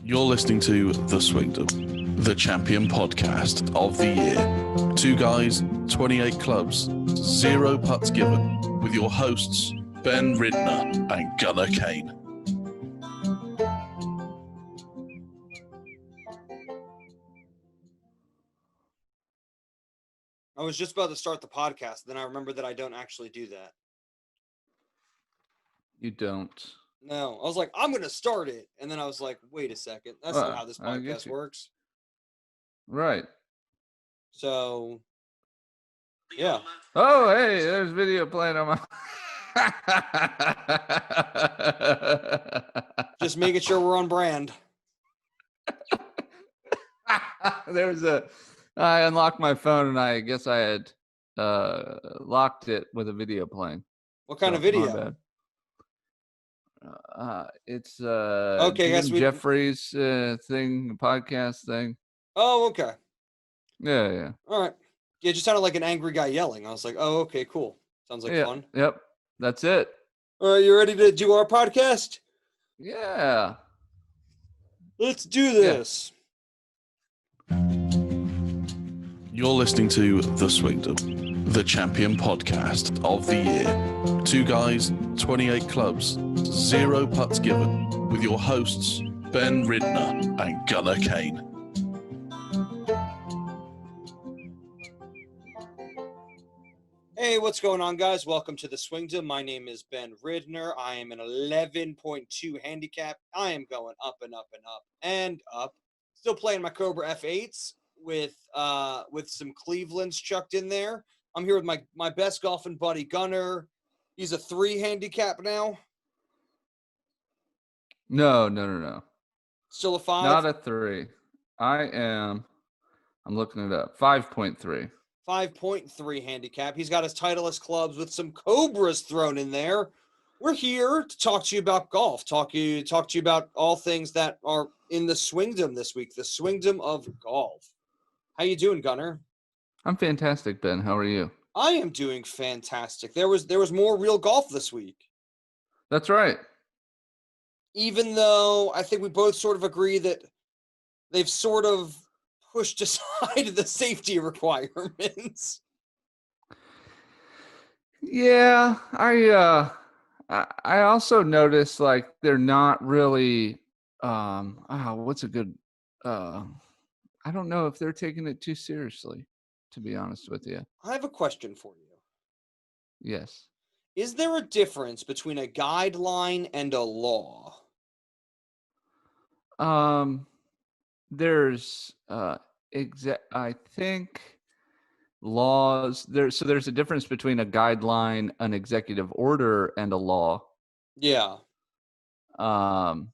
You're listening to The Swingdom, the champion podcast of the year. 2 guys, 28 clubs, 0 putts given, with your hosts, Ben Ridner and Gunnar Kane. I was just about to start the podcast, then I remembered that I don't actually do that. You don't. No, I was like, I'm going to start it. And then I was like, wait a second. That's not how this podcast works. Right. So, yeah. Oh, hey, there's video playing on my... Just making sure we're on brand. I unlocked my phone and I guess I had locked it with a video playing. What kind of video? My bad. It's okay, guys, Jeffrey's thing, podcast thing. Oh, okay. Yeah. All right. Yeah, it just sounded like an angry guy yelling. I was like, oh, okay, cool. Sounds like fun. Yep. That's it. All right, you ready to do our podcast? Yeah. Let's do this. You're listening to The Swingdom, the champion podcast of the year. 2 guys, 28 clubs, 0 putts given, with your hosts, Ben Ridner and Gunnar Kane. Hey, what's going on, guys? Welcome to The Swingdom. My name is Ben Ridner. I am an 11.2 handicap. I am going up and up and up and up. Still playing my Cobra F8s with some Clevelands chucked in there. I'm here with my best golfing buddy, Gunnar. He's a 3 handicap now. No. Still a 5? Not a 3. I'm looking it up. 5.3. 5.3 handicap. He's got his Titleist clubs with some Cobras thrown in there. We're here to talk to you about golf. Talk to you about all things that are in the Swingdom this week. The Swingdom of golf. How you doing, Gunnar? I'm fantastic, Ben. How are you? I am doing fantastic. There was more real golf this week. That's right. Even though I think we both sort of agree that they've sort of pushed aside the safety requirements. Yeah, I also noticed like they're not really what's a good I don't know if they're taking it too seriously, to be honest with you. I have a question for you. Yes. Is there a difference between a guideline and a law? There's I think laws there's a difference between a guideline, an executive order, and a law. Yeah. So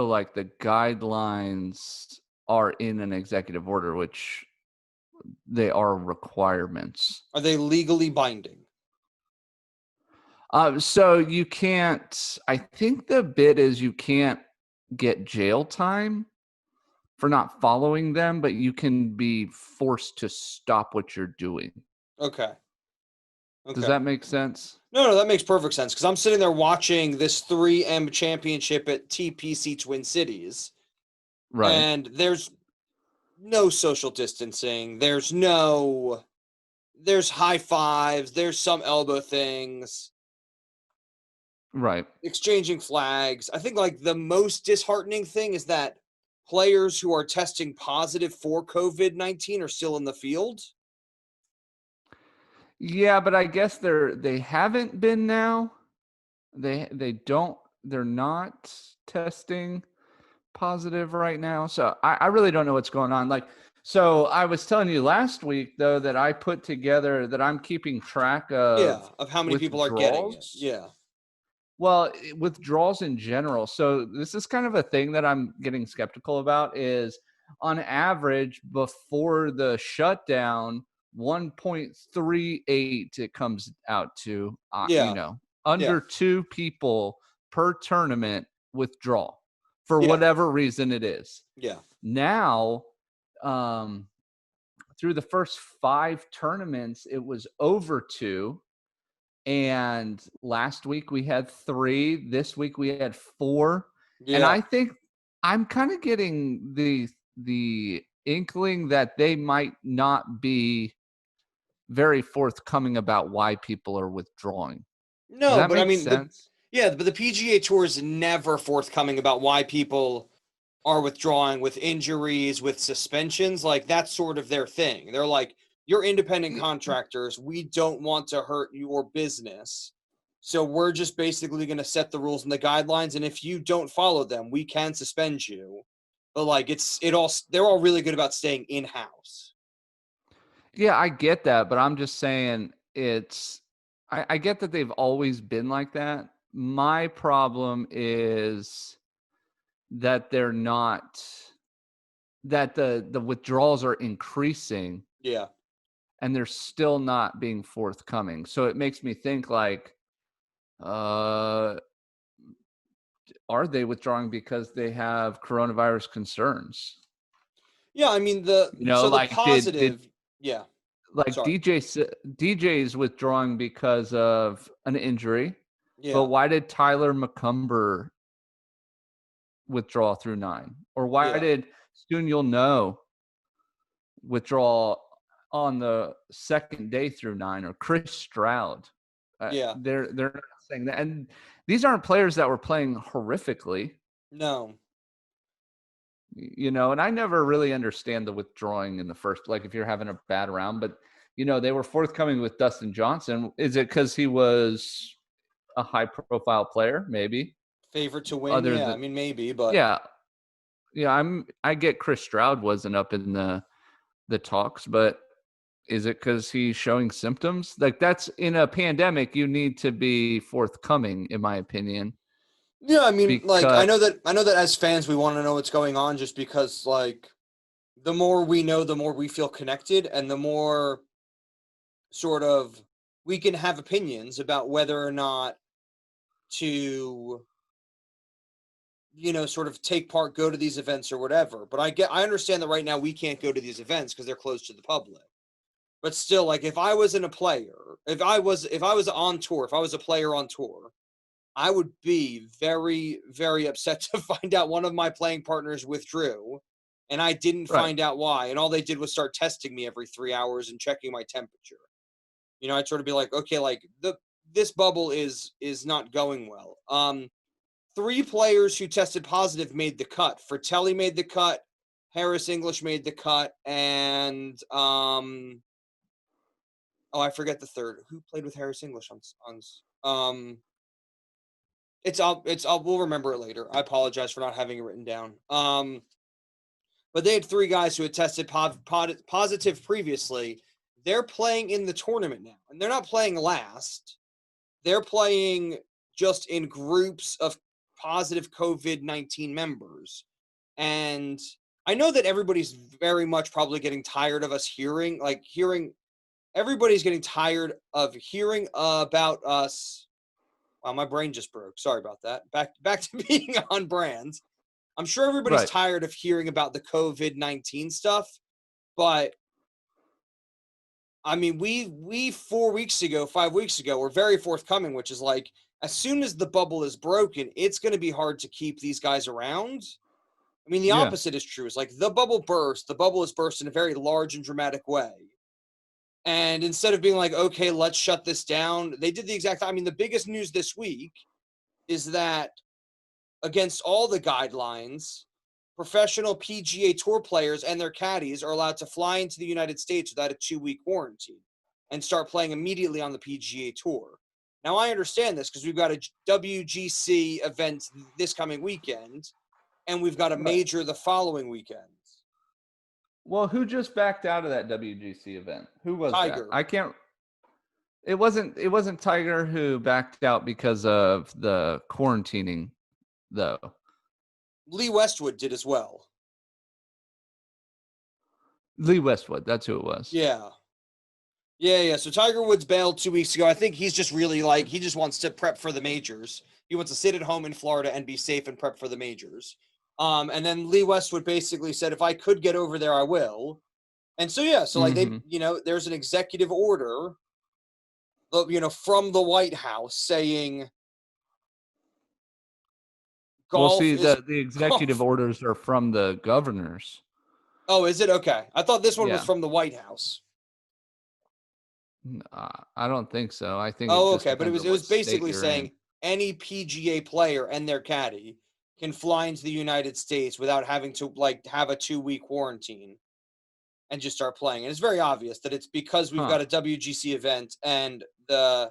like the guidelines are in an executive order, which they are requirements. Are they legally binding? So you can't, I think the bit is you can't get jail time for not following them, but you can be forced to stop what you're doing. Okay. Does that make sense? No, that makes perfect sense, because I'm sitting there watching this 3M championship at TPC Twin Cities. Right. And there's no social distancing. There's high fives. There's some elbow things. Right. Exchanging flags. I think like the most disheartening thing is that players who are testing positive for COVID-19 are still in the field. Yeah, but I guess they haven't been now. They're not testing positive right now. So I really don't know what's going on. Like, so I was telling you last week though that I put together that I'm keeping track of how many people are getting it. Yeah. Well, withdrawals in general. So this is kind of a thing that I'm getting skeptical about is on average before the shutdown, 1.38 it comes out to, under 2 people per tournament withdraw for whatever reason it is. Yeah. Now, through the first 5 tournaments, it was over 2. And last week we had 3. This week we had 4. Yeah. And I think I'm kind of getting the inkling that they might not be very forthcoming about why people are withdrawing. Does No, that but I make mean, sense? but the PGA Tour is never forthcoming about why people are withdrawing with injuries, with suspensions. Like, that's sort of their thing. They're like, you're independent contractors. We don't want to hurt your business. So we're just basically going to set the rules and the guidelines. And if you don't follow them, we can suspend you. But like, they're all really good about staying in-house. Yeah, I get that, but I'm just saying I get that they've always been like that. My problem is that they're not that the withdrawals are increasing Yeah. and they're still not being forthcoming. So it makes me think like, are they withdrawing because they have coronavirus concerns? Yeah, I mean, the Like did positive, yeah. like Sorry. DJ's withdrawing because of an injury, but Yeah. why did Tyler McCumber withdraw through 9? Or why Yeah. did Soon You'll Know withdraw on the second day through 9? Or Chris Stroud? Yeah. They're not saying that, and these aren't players that were playing horrifically. No. And I never really understand the withdrawing in the first, like if you're having a bad round, but they were forthcoming with Dustin Johnson. Is it because he was a high profile player? Maybe. Favorite to win? Other Yeah, I than, mean, maybe, but yeah. I get Chris Stroud wasn't up in the talks, but is it because he's showing symptoms? Like, that's in a pandemic, you need to be forthcoming, in my opinion. yeah, I mean, like, Because I know that as fans we want to know what's going on, just because, like, the more we know, the more we feel connected, and the more sort of we can have opinions about whether or not to, sort of take part, go to these events or whatever. But I understand that right now we can't go to these events because they're closed to the public. But still, like, if I was a player on tour, I would be very, very upset to find out one of my playing partners withdrew and I didn't right, find out why. And all they did was start testing me every 3 hours and checking my temperature. I'd sort of be like, okay, like this bubble is not going well. 3 players who tested positive made the cut. Fratelli made the cut, Harris English made the cut, and I forget the third. Who played with Harris English on we'll remember it later. I apologize for not having it written down. But they had 3 guys who had tested positive previously. They're playing in the tournament now, and they're not playing last. They're playing just in groups of positive COVID-19 members. And I know that everybody's very much probably getting tired of us everybody's getting tired of hearing about us. Wow, my brain just broke. Sorry about that. Back to being on brand. I'm sure everybody's right. tired of hearing about the COVID-19 stuff, but I mean, we 4 weeks ago, 5 weeks ago, were very forthcoming, which is like, as soon as the bubble is broken, it's going to be hard to keep these guys around. I mean, the Yeah. opposite is true. It's like the bubble has burst in a very large and dramatic way. And instead of being like, okay, let's shut this down, they did the exact. I mean, the biggest news this week is that against all the guidelines, professional PGA Tour players and their caddies are allowed to fly into the United States without a 2-week quarantine and start playing immediately on the PGA Tour. Now, I understand this because we've got a WGC event this coming weekend, and we've got a major the following weekend. Well, who just backed out of that WGC event? Who was Tiger. that? I can't. It wasn't Tiger who backed out because of the quarantining, though. Lee Westwood did as well. Lee Westwood, that's who it was. Yeah. So Tiger Woods bailed 2 weeks ago. I think he's just really he just wants to prep for the majors. He wants to sit at home in Florida and be safe and prep for the majors. And then Lee Westwood basically said, if I could get over there, I will. And so, there's an executive order, from the White House saying, Well, golf see, is the executive orders are from the governors. Oh, is it? Okay. I thought this one was Yeah. from the White House. I don't think so. I think it Oh, just okay. But it depends was on it what was state basically you're saying in. any PGA player and their caddy can fly into the United States without having to have a 2-week quarantine and just start playing. And it's very obvious that it's because we've got a WGC event and the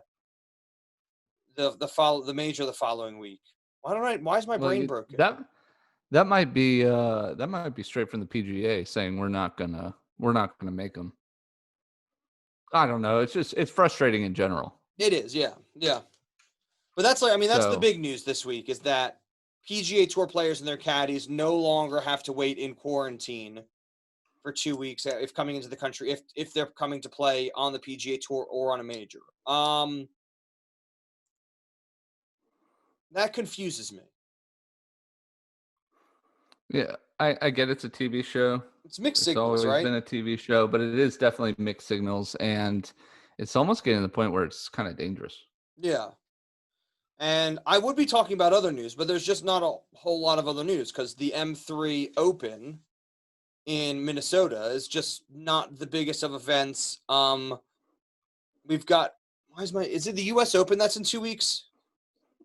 major the following week. Why is my brain broken? That might be straight from the PGA saying we're not gonna make them. I don't know. It's frustrating in general. It is, yeah. Yeah. But that's that's the So big news this week is that PGA Tour players and their caddies no longer have to wait in quarantine for 2 weeks if coming into the country if they're coming to play on the PGA Tour or on a major. That confuses me. yeah, I get it's a TV show. It's mixed It's signals, always right? been a TV show, but it is definitely mixed signals, and it's almost getting to the point where it's kind of dangerous. Yeah. And I would be talking about other news, but there's just not a whole lot of other news because the M3 Open in Minnesota is just not the biggest of events. We've got is it the US Open that's in 2 weeks?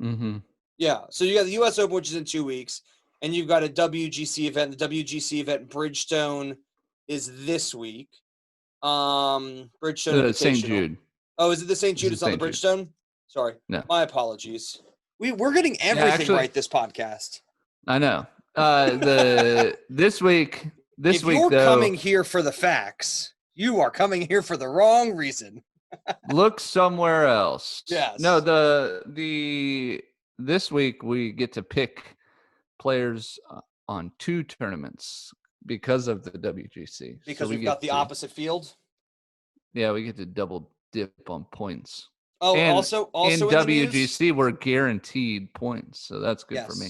Mm-hmm. Yeah. So you got the US Open, which is in 2 weeks, and you've got a WGC event. The WGC event in Bridgestone is this week. Bridgestone Invitational. St. Jude. Oh, is it the St. This Jude? is It's not the St. Jude. Bridgestone? Sorry. No. My apologies. We're getting everything actually- right this podcast. I know. This week If you're though, coming here for the facts, you are coming here for the wrong reason. look somewhere else. Yes. No, this week we get to pick players on 2 tournaments because of the WGC. Because So we've got the opposite field. Yeah, we get to double dip on points. Oh, And also in the news- WGC, we're guaranteed points, so that's good for me.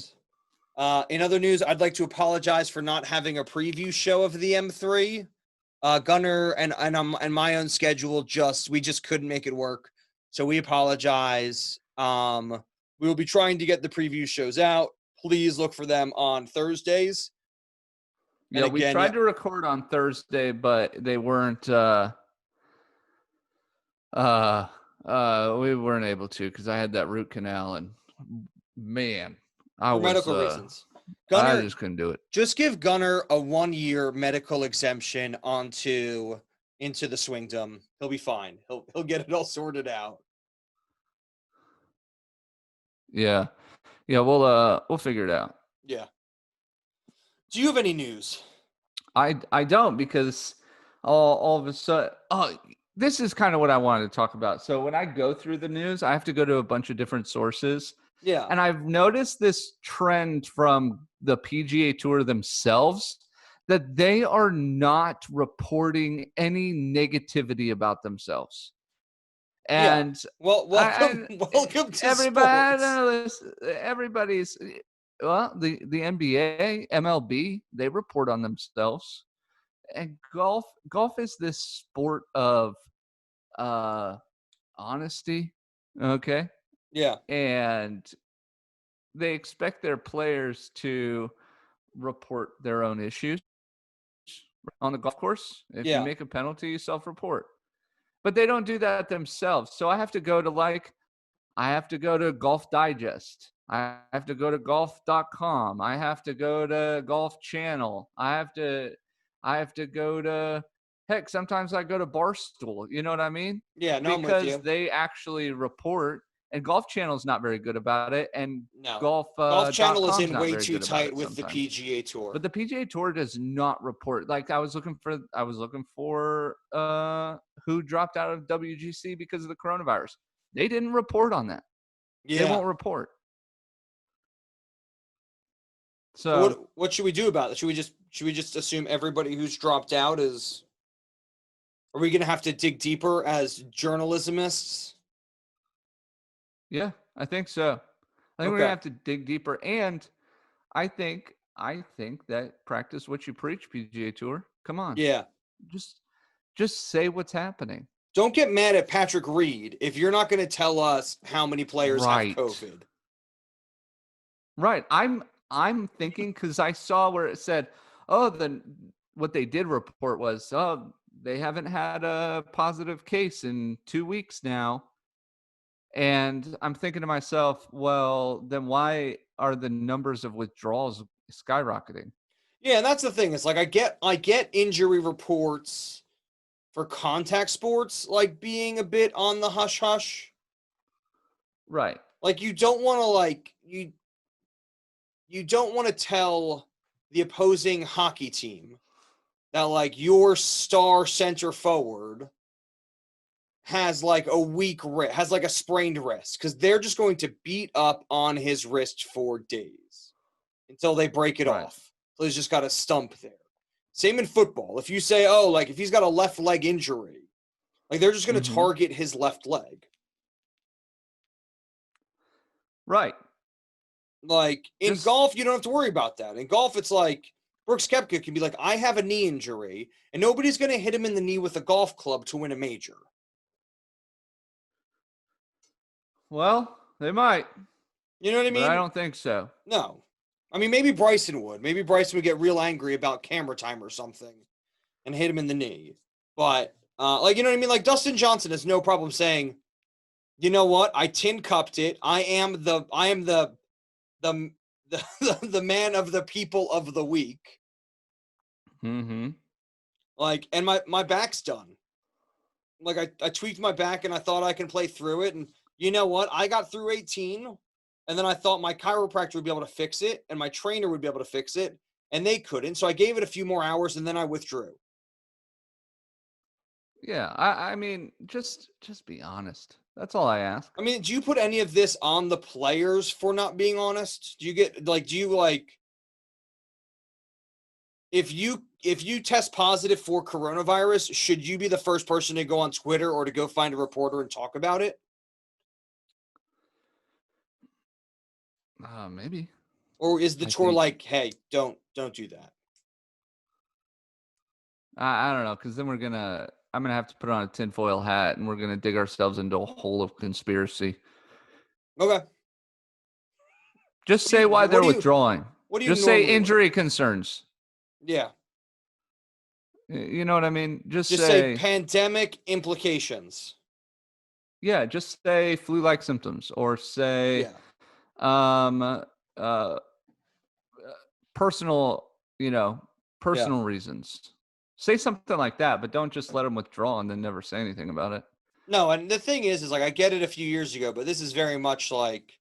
In other news, I'd like to apologize for not having a preview show of the M3. Gunnar and my own schedule we just couldn't make it work, so we apologize. We will be trying to get the preview shows out. Please look for them on Thursdays. Yeah, we tried to record on Thursday, but they weren't. We weren't able to because I had that root canal, and man, for medical reasons. I Gunnar, just couldn't do it. just give Gunnar a 1-year medical exemption into the Swingdom. He'll be fine. He'll get it all sorted out. Yeah, we'll figure it out. Yeah. Do you have any news? I don't because all of a sudden, this is kind of what I wanted to talk about. So when I go through the news, I have to go to a bunch of different sources. Yeah. And I've noticed this trend from the PGA Tour themselves that they are not reporting any negativity about themselves. And welcome to everybody, sports. Everybody's the NBA, MLB, they report on themselves. And golf is this sport of honesty, okay? Yeah. And they expect their players to report their own issues on the golf course. If you make a penalty, you self-report. But they don't do that themselves. So I have to go to Golf Digest. I have to go to golf.com. I have to go to Golf Channel. I have to go to, heck, sometimes I go to Barstool. You know what I mean? Yeah, no, because I'm with you. they actually report, and Golf Channel is not very good about it. And Golf Channel is in not way very too good about tight it with the sometimes. PGA Tour. But the PGA Tour does not report. Like I was looking for who dropped out of WGC because of the coronavirus. They didn't report on that. Yeah. They won't report. So what should we do about it? Should we just assume everybody who's dropped out is? Are we going to have to dig deeper as journalismists? Yeah, I think so. I think we're gonna have to dig deeper, and I think that practice what you preach, PGA Tour. Come on. Yeah. Just say what's happening. Don't get mad at Patrick Reed if you're not going to tell us how many players have COVID. Right. I'm thinking, because I saw where it said, oh, what they did report was, oh, they haven't had a positive case in 2 weeks now. And I'm thinking to myself, well, then why are the numbers of withdrawals skyrocketing? Yeah, and that's the thing. It's like I get injury reports for contact sports like being a bit on the hush hush. Right. Like you don't want to you don't want to tell the opposing hockey team that like your star center forward has like a weak wrist, has like a sprained wrist, because they're just going to beat up on his wrist for days until they break it Right. off. So he's just got a stump there. Same in football. If you say, oh, like if he's got a left leg injury, like they're just going to target his left leg. Right. Like in golf, you don't have to worry about that. In golf, it's like Brooks Koepka can be like, I have a knee injury, and nobody's going to hit him in the knee with a golf club to win a major. Well, they might. You know what I mean? But I don't think so. No. I mean, maybe Bryson would. Maybe Bryson would get real angry about camera time or something and hit him in the knee. But, like, you know what I mean? Like, Dustin Johnson has no problem saying, you know what? I tin cupped it. I am the the man of the people of the week. Mm-hmm. Like, and my back's done. Like, I tweaked my back and I thought I can play through it. And you know what? I got through 18. And then I thought my chiropractor would be able to fix it and my trainer would be able to fix it, and they couldn't. So I gave it a few more hours and then I withdrew. Yeah, I mean, just be honest. That's all I ask. I mean, do you put any of this on the players for not being honest? Do you get like, if you test positive for coronavirus, should you be the first person to go on Twitter or to go find a reporter and talk about it? Maybe. Or is the tour like, hey, don't do that? I don't know, because then I'm gonna have to put on a tinfoil hat and we're gonna dig ourselves into a hole of conspiracy. Okay. Just say why they're withdrawing. What do you just say injury concerns? Yeah. You know what I mean? Just say pandemic implications. Yeah, just say flu-like symptoms, or say personal reasons. Say something like that, but don't just let them withdraw and then never say anything about it. No, and the thing is like I get it a few years ago, but this is very much like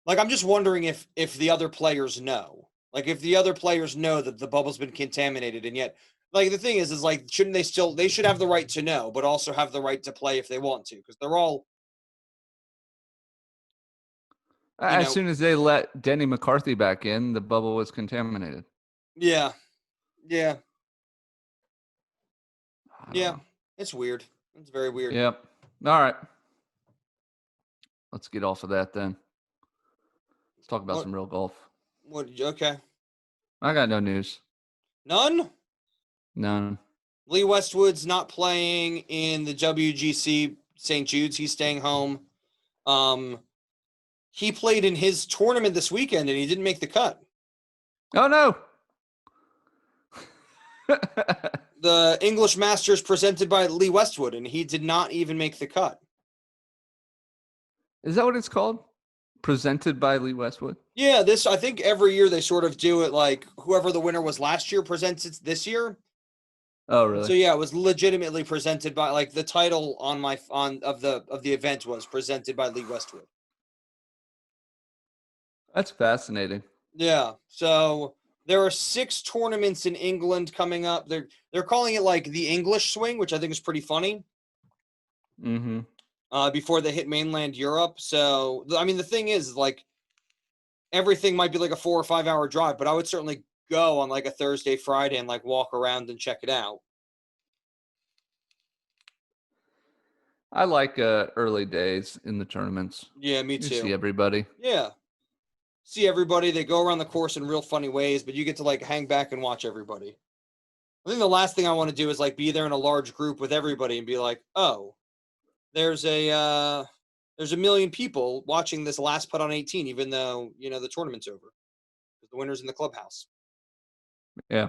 I'm just wondering if the other players know. Like if the other players know that the bubble's been contaminated, and yet like the thing is like shouldn't they should have the right to know, but also have the right to play if they want to, because they're all as soon as they let Denny McCarthy back in, the bubble was contaminated. Yeah. Yeah. Yeah. It's weird. It's very weird. Yep. All right. Let's get off of that then. Let's talk about some real golf. Okay. I got no news. None? None. Lee Westwood's not playing in the WGC St. Jude's. He's staying home. He played in his tournament this weekend and he didn't make the cut. Oh, no. The English Masters presented by Lee Westwood, and he did not even make the cut. Is that what it's called? Presented by Lee Westwood? Yeah, I think every year they sort of do it like whoever the winner was last year presents it this year. Oh, really? So yeah, it was legitimately presented by, like, the title of the event was presented by Lee Westwood. That's fascinating. Yeah. So there are 6 tournaments in England coming up. They're calling it like the English swing, which I think is pretty funny. Mm-hmm. Before they hit mainland Europe. So I mean, the thing is, like, everything might be like a 4 or 5 hour drive, but I would certainly go on like a Thursday, Friday, and like walk around and check it out. I like early days in the tournaments. Yeah, me too. You see everybody. Yeah. See everybody. They go around the course in real funny ways, but you get to like hang back and watch everybody. I think the last thing I want to do is like be there in a large group with everybody and be like, oh, there's a million people watching this last putt on 18, even though, the tournament's over. because the winner's in the clubhouse. Yeah.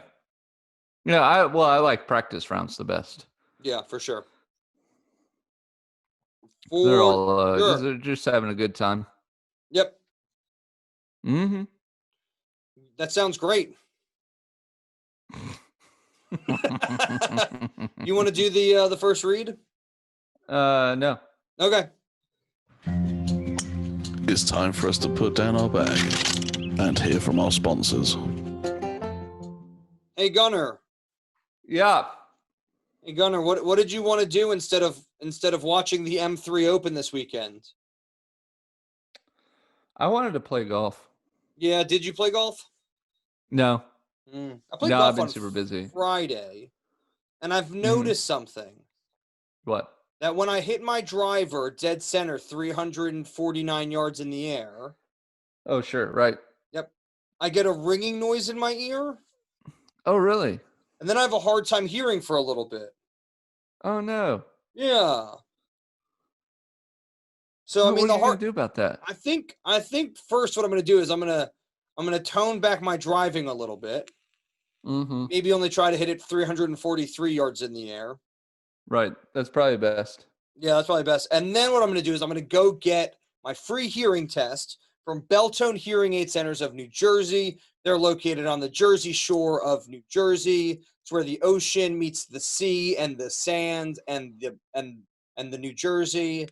Yeah, I like practice rounds the best. Yeah, for sure. They're all Sure. they're just having a good time. Yep. Mm-hmm. That sounds great. You want to do the first read? No. Okay. It's time for us to put down our bag and hear from our sponsors. Hey Gunnar. Yeah. Hey Gunnar, what did you want to do instead of watching the M3 Open this weekend? I wanted to play golf. Yeah, did you play golf? No. I played No, golf I've been on super busy. Friday, and I've noticed something. What? That when I hit my driver dead center 349 yards in the air, Oh, sure. Right. yep, I get a ringing noise in my ear, Oh, really? and then I have a hard time hearing for a little bit. Oh, no. Yeah. So What are you going to do about that? I think first what I'm going to do is I'm going to tone back my driving a little bit. Mm-hmm. Maybe only try to hit it 343 yards in the air. Right. That's probably best. Yeah, that's probably best. And then what I'm going to do is I'm going to go get my free hearing test from Beltone Hearing Aid Centers of New Jersey. They're located on the Jersey Shore of New Jersey. It's where the ocean meets the sea and the sand and the New Jersey.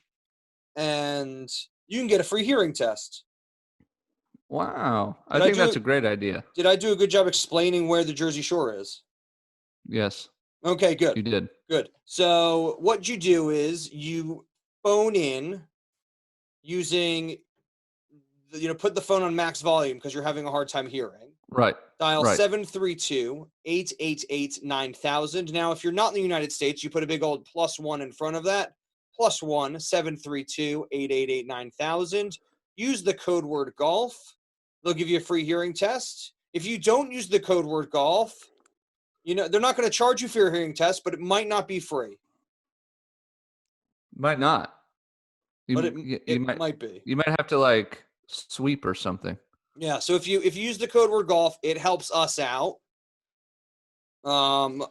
And you can get a free hearing test. Wow. I think that's a great idea. Did I do a good job explaining where the Jersey Shore is? Yes. Okay, good. You did. Good. So what you do is you phone in using, put the phone on max volume because you're having a hard time hearing. Right. Dial right. 732-888-9000. Now, if you're not in the United States, you put a big old +1 in front of that. +1 732-888-9000. Use the code word golf. They'll give you a free hearing test. If you don't use the code word golf, they're not going to charge you for your hearing test, but it might not be free. Might not. You might be. You might have to sweep or something. Yeah. So if you use the code word golf, it helps us out. So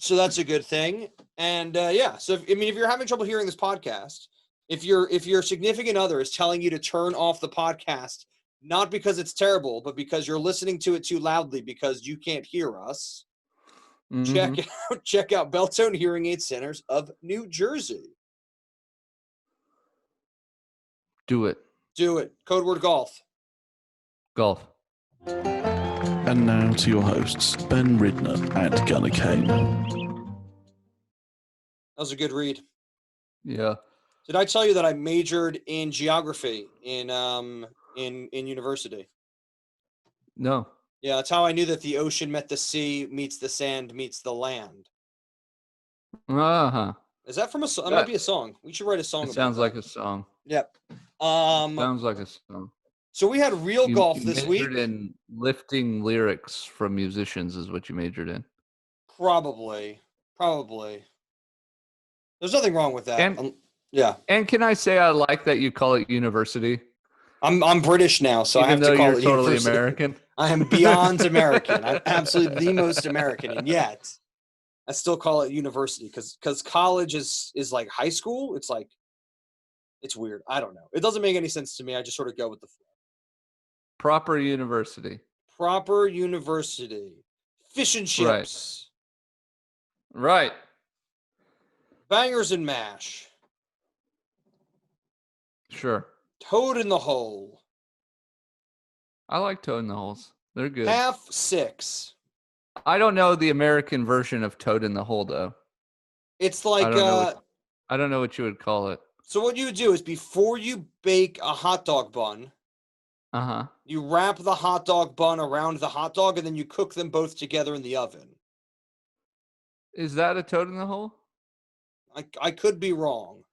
that's a good thing. And yeah. So if you're having trouble hearing this podcast, if your significant other is telling you to turn off the podcast, not because it's terrible, but because you're listening to it too loudly because you can't hear us, check out Beltone Hearing Aid Centers of New Jersey. Do it. Do it. Code word golf. Golf. And now to your hosts, Ben Ridner and Gunnar Kane. That was a good read. Yeah. Did I tell you that I majored in geography in university? No. Yeah, that's how I knew that the ocean met the sea, meets the sand, meets the land. Uh-huh. Is that from a song? That might be a song. We should write a song about sounds that. like a song. Yep. Sounds like a song. So we had real golf this week. You majored in lifting lyrics from musicians is what you majored in. Probably. There's nothing wrong with that. Yeah. And can I say I like that you call it university? I'm British now, so I have to call it totally university. American. I am beyond American. I'm absolutely the most American, and yet I still call it university because college is like high school. It's like it's weird. I don't know. It doesn't make any sense to me. I just sort of go with the flow. Proper university. Fish and chips. Right. Bangers and mash. Sure. Toad in the hole. I like Toad in the Holes. They're good. Half six. I don't know the American version of Toad in the Hole though. It's like I don't know what you would call it. So what you would do is before you bake a hot dog bun, you wrap the hot dog bun around the hot dog and then you cook them both together in the oven. Is that a Toad in the Hole? I could be wrong.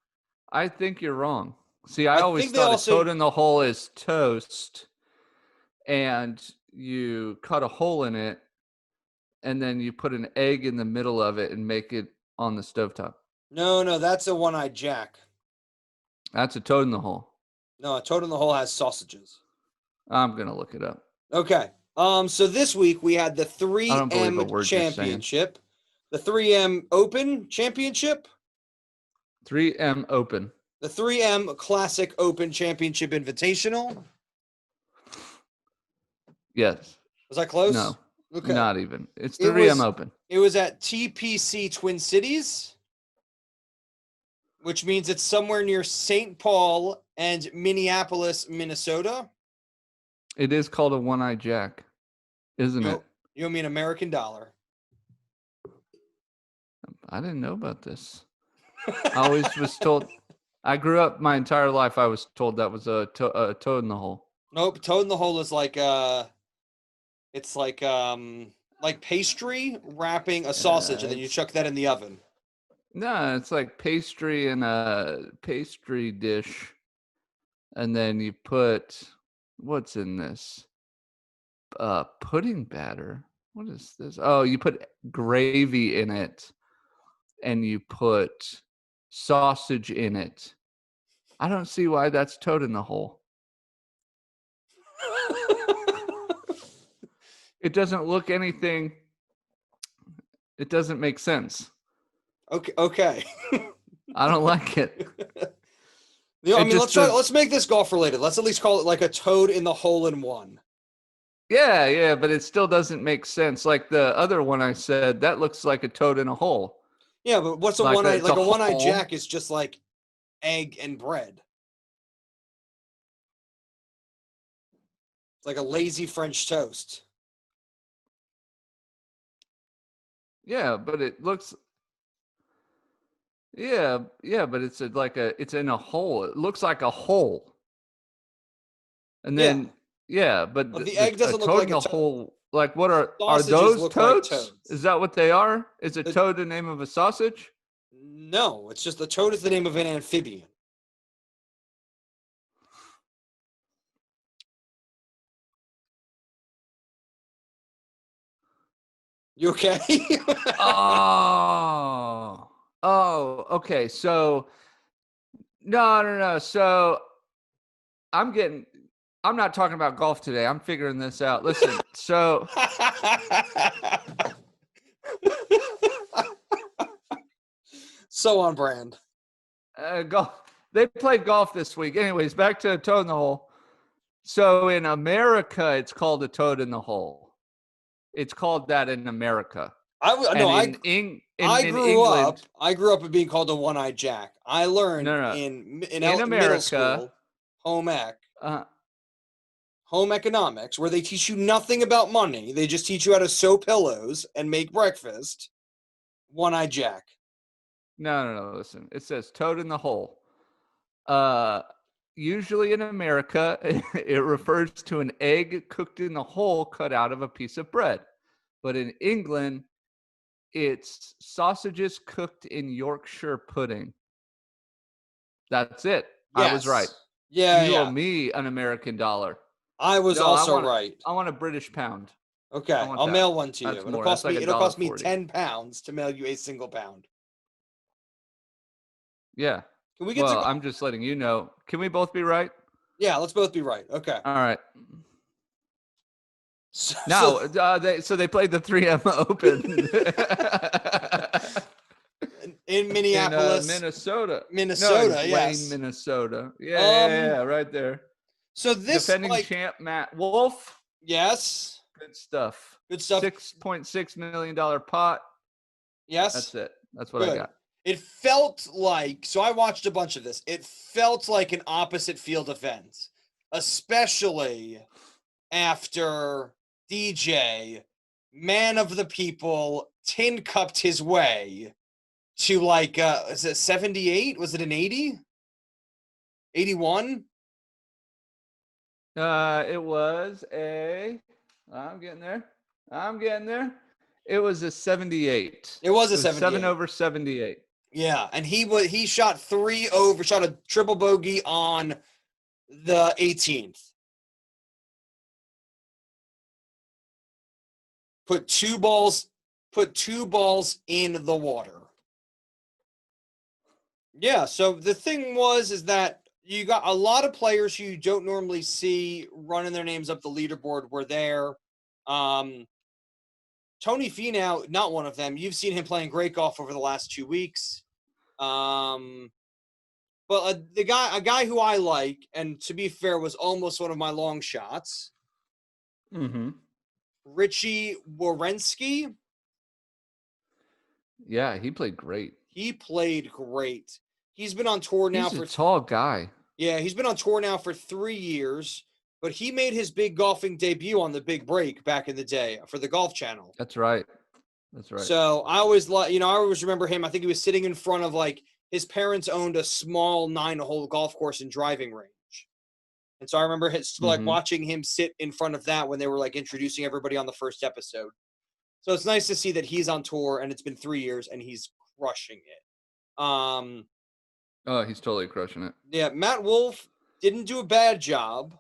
I think you're wrong. See, I always thought a Toad in the Hole is toast and you cut a hole in it and then you put an egg in the middle of it and make it on the stovetop. No, that's a one-eyed Jack. That's a Toad in the Hole. No, a Toad in the Hole has sausages. I'm going to look it up. Okay. So this week we had the I don't believe a 3M word you're saying. Championship, the 3M Open Championship, 3M Open. the 3M Classic Open Championship Invitational. Yes. Was I close? No. Okay. Not even. It's It 3M was- Open. It was at TPC Twin Cities, which means it's somewhere near St. Paul and Minneapolis, Minnesota. It is called a one-eyed jack, isn't it? You owe me an American dollar. I didn't know about this. I always was told. I grew up my entire life. I was told that was a toad in the hole. Nope, toad in the hole is like it's like pastry wrapping a sausage and then you chuck that in the oven. No, it's like pastry in a pastry dish, and then you put what's in this? Pudding batter. What is this? Oh, you put gravy in it, and you put sausage in it. I don't see why that's toad in the hole. It doesn't look anything. It doesn't make sense. Okay. I don't like it. I mean, just let's make this golf related. Let's at least call it like a toad in the hole in one. Yeah, but it still doesn't make sense. Like the other one I said, that looks like a toad in a hole. Yeah, but what's a Like one-eyed? it's Like a a one-eyed hole. jack is just like egg and bread. It's like a lazy French toast. Yeah, but it looks. Yeah, but it's it's in a hole. It looks like a hole. And then but the egg doesn't a look toad like in a a hole. Like what are Sausages those look like toads? toads. Is that what they are? Is a toad the name of a sausage? No, it's just the toad is the name of an amphibian. You okay? Oh, okay. So no. So I'm not talking about golf today. I'm figuring this out. Listen, so so on brand. golf. They played golf this week. Anyways, back to toad in the hole. So in America, it's called a toad in the hole. It's called that in America. I grew England, up. I grew up with being called a one-eyed jack. I learned in America, middle school, home economics, where they teach you nothing about money. They just teach you how to sew pillows and make breakfast. One-eyed jack. No. Listen, it says toad in the hole. Usually in America, it refers to an egg cooked in the hole cut out of a piece of bread. But in England, it's sausages cooked in Yorkshire pudding. That's it. Yes. I was right. Yeah, you owe me an American dollar. I was right. I want a British pound. Okay, I'll mail one to you. That's It'll more. cost That's me. like It'll cost me $1.40. £10 to mail you a single pound. Yeah. Can we get? Well, I'm just letting you know. Can we both be right? Yeah, let's both be right. Okay. All right. Now, they played the 3M Open in Minneapolis, Minnesota. Yes, Minnesota. Yeah, right there. So this defending champ Matt Wolf. Yes. Good stuff. $6.6 million pot. Yes. That's it. That's what I got. It felt like, so I watched a bunch of this. It felt like an opposite field event, especially after DJ, man of the people, tin cupped his way to is it 78? Was it an 80? 81? It was I'm getting there. It was a 78. It was a 78. 7 over 78. Yeah, and he shot a triple bogey on the 18th. Put two balls in the water. Yeah, so the thing is that you got a lot of players who you don't normally see running their names up the leaderboard were there. Tony Finau, not one of them. You've seen him playing great golf over the last 2 weeks. But a guy who I like, and to be fair, was almost one of my long shots. Mm-hmm. Richie Werenski. Yeah, he played great. He played great. He's been on tour now He's a tall guy. Yeah, he's been on tour now for 3 years, but he made his big golfing debut on the Big Break back in the day for the Golf Channel. That's right. That's right. So I always remember him. I think he was sitting in front of, like, his parents owned a small 9-hole golf course and driving range. And so I remember watching him sit in front of that when they were, like, introducing everybody on the first episode. So it's nice to see that he's on tour and it's been 3 years and he's crushing it. Oh, he's totally crushing it. Yeah, Matt Wolff didn't do a bad job,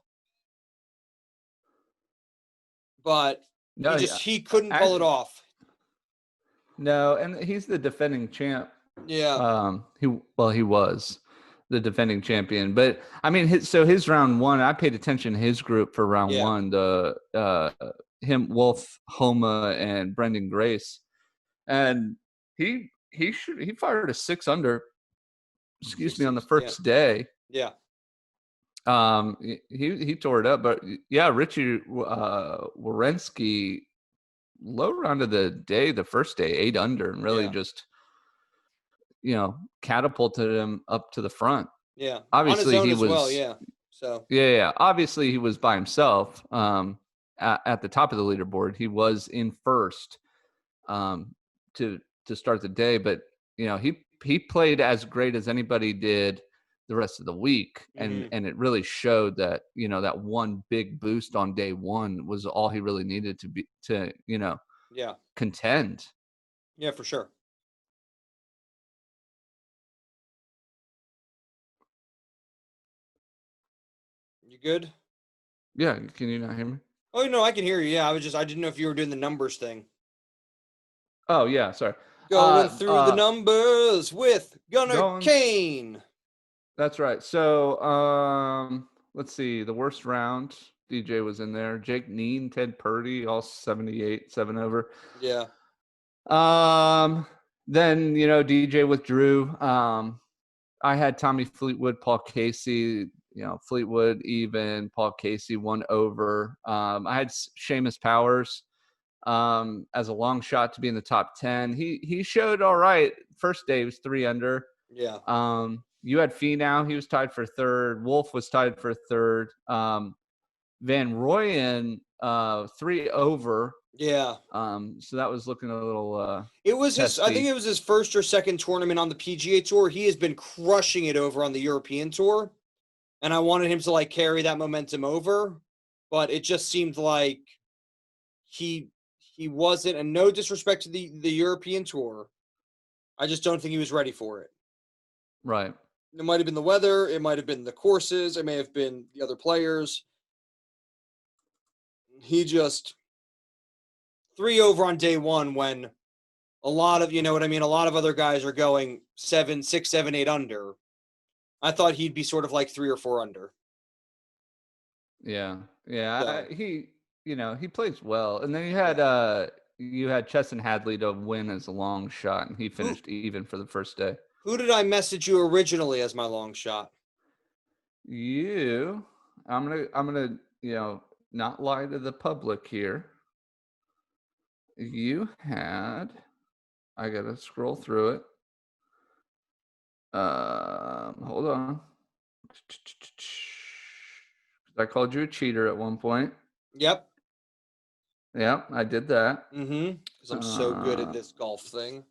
but he couldn't pull it off. No, and he's the defending champ. Yeah. He was the defending champion, but I mean, his round one, I paid attention to his group for round one. Him, Wolf, Homa, and Brendan Grace, and he fired a 6 under. Excuse me, on the first day. Yeah. He tore it up, but yeah, Richie Werenski, low round of the day, the first day, 8 under, and really just catapulted him up to the front. Yeah, obviously on his own he as was. Well, yeah. So yeah. Obviously he was by himself. At the top of the leaderboard, he was in first. To start the day, but he played as great as anybody did the rest of the week, and it really showed that that one big boost on day one was all he really needed to contend. Yeah, for sure. You good? Yeah, can you not hear me? Oh no, I can hear you. Yeah, I didn't know if you were doing the numbers thing. Oh yeah, sorry. Going through the numbers with Gunnar Kane. That's right. So let's see. The worst round, DJ was in there. Jake Neen, Ted Purdy, all 78, 7 over. Yeah. Then DJ withdrew. I had Tommy Fleetwood, Paul Casey. Fleetwood even, Paul Casey 1 over. I had Seamus Powers as a long shot to be in the top 10. He showed all right. First day he was 3 under. Yeah. You had Finau, he was tied for 3rd. Wolf was tied for 3rd. Van Rooyen 3 over. Yeah. So that was looking a little it was testy. I think it was his first or second tournament on the PGA Tour. He has been crushing it over on the European Tour. And I wanted him to carry that momentum over, but it just seemed like he wasn't, and no disrespect to the European Tour, I just don't think he was ready for it. Right. It might have been the weather, it might have been the courses, it may have been the other players. He just 3 over on day one when a lot of, a lot of other guys are going 7, 6, 7, 8 under. I thought he'd be sort of 3 or 4 under. Yeah. So. He plays well. And then you had Chesson Hadley to win as a long shot, and he finished even for the first day. Who did I message you originally as my long shot? I'm gonna not lie to the public here. You had, I gotta scroll through it. Hold on. I called you a cheater at one point. Yep. Yeah, I did that. Because I'm so good at this golf thing.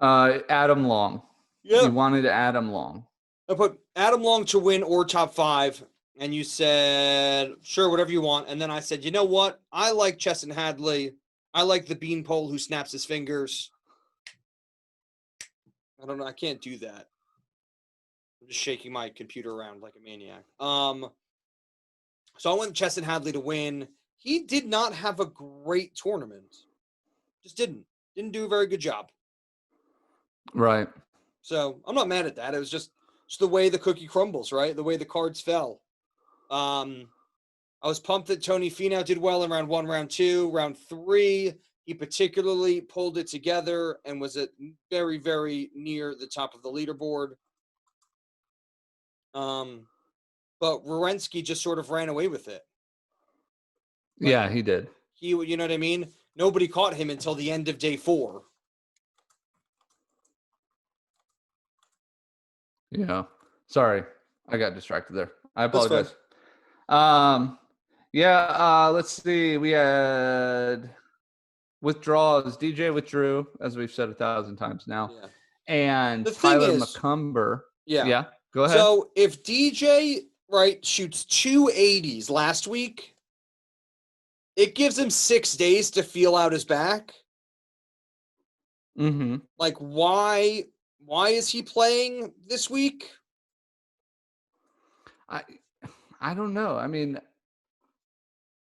Adam Long. Yeah. You wanted Adam Long. I put Adam Long to win or top 5, and you said, sure, whatever you want. And then I said, you know what? I like Chesson Hadley. I like the beanpole who snaps his fingers. I don't know. I can't do that. I'm just shaking my computer around like a maniac. So I went Chesson Hadley to win. He did not have a great tournament. Just didn't do a very good job. Right. So I'm not mad at that. It was just the way the cookie crumbles, right? The way the cards fell. I was pumped that Tony Finau did well in round 1, round 2, round 3. He particularly pulled it together and was at very, very near the top of the leaderboard. But Werenski just sort of ran away with it. Yeah, he did. You know what I mean? Nobody caught him until the end of day 4. Yeah. Sorry. I got distracted there. I That's fine. apologize. Let's see. We had withdrawals. DJ withdrew, as we've said 1,000 times now. Yeah. And The thing Tyler is- McCumber. Yeah. Yeah. Go ahead. So if DJ, right, shoots 280s last week, it gives him 6 days to feel out his back. Mm-hmm. Like, why is he playing this week? I don't know. I mean,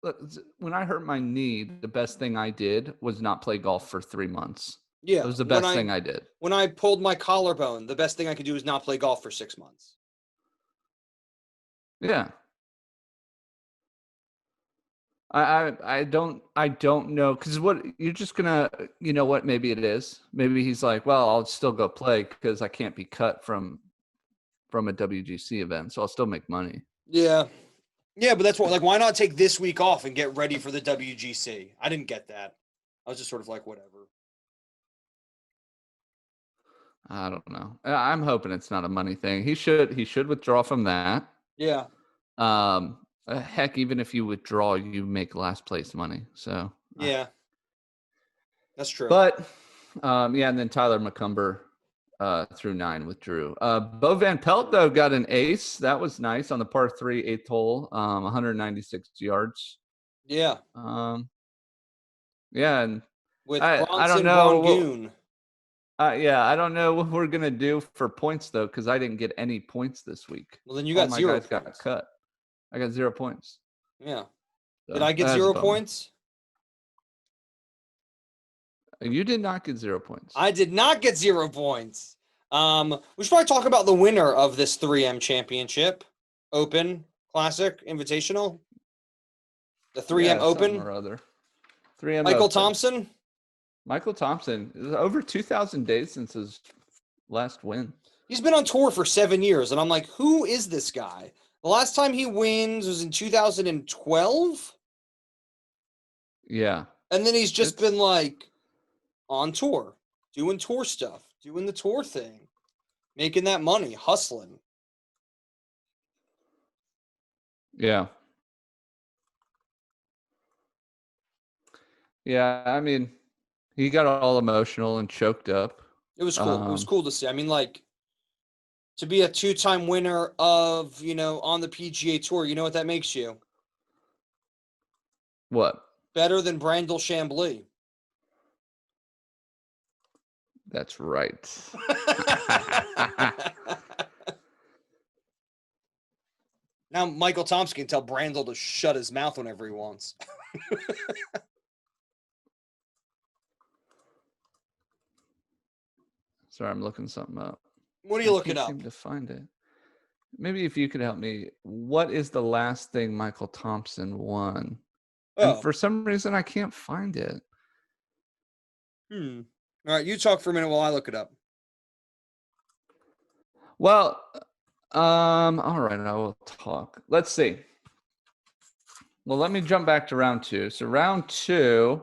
look, when I hurt my knee, the best thing I did was not play golf for 3 months. Yeah. It was the best thing I did. When I pulled my collarbone, the best thing I could do is not play golf for 6 months. Yeah. I don't know, because what you're just gonna, you know what, maybe it is. Maybe he's like, well, I'll still go play because I can't be cut from a WGC event, so I'll still make money. Yeah. Yeah, but that's what, like, why not take this week off and get ready for the WGC? I didn't get that. I was just sort of like, whatever. I don't know. I'm hoping it's not a money thing. He should withdraw from that. Yeah. Heck, even if you withdraw, you make last place money. So Yeah. That's true. But and then Tyler McCumber through 9 withdrew. Bo Van Pelt, though, got an ace. That was nice on the par 3 8th hole, 196 yards. Yeah. Yeah, and With I Bronson don't know. Bongoon. I don't know what we're gonna do for points though, because I didn't get any points this week. Well, then you All got my 0 guys points. got cut. I got 0 points. Yeah. So Did I get that's a 0 bummer. points? You did not get 0 points. I did not get 0 points. We should probably talk about the winner of this 3M championship, Open Classic Invitational. The 3M Open. or other. 3M Michael Open. Thompson. Michael Thompson. It was over 2,000 days since his last win. He's been on tour for 7 years, and I'm like, who is this guy? The last time he wins was in 2012, Yeah. and then he's just been like on tour, doing tour stuff, doing the tour thing, making that money, hustling. Yeah. Yeah, I mean, he got all emotional and choked up. It was cool. It was cool to see. I mean, like, to be a 2-time winner of, on the PGA Tour, you know what that makes you? What? Better than Brandel Chambly. That's right. Now Michael Thompson can tell Brandel to shut his mouth whenever he wants. Sorry, I'm looking something up. What are you looking I up? can't seem to find it. Maybe if you could help me. What is the last thing Michael Thompson won? Oh. And for some reason, I can't find it. All right, you talk for a minute while I look it up. Well, all right, I will talk. Let's see. Well, let me jump back to round 2. So round 2,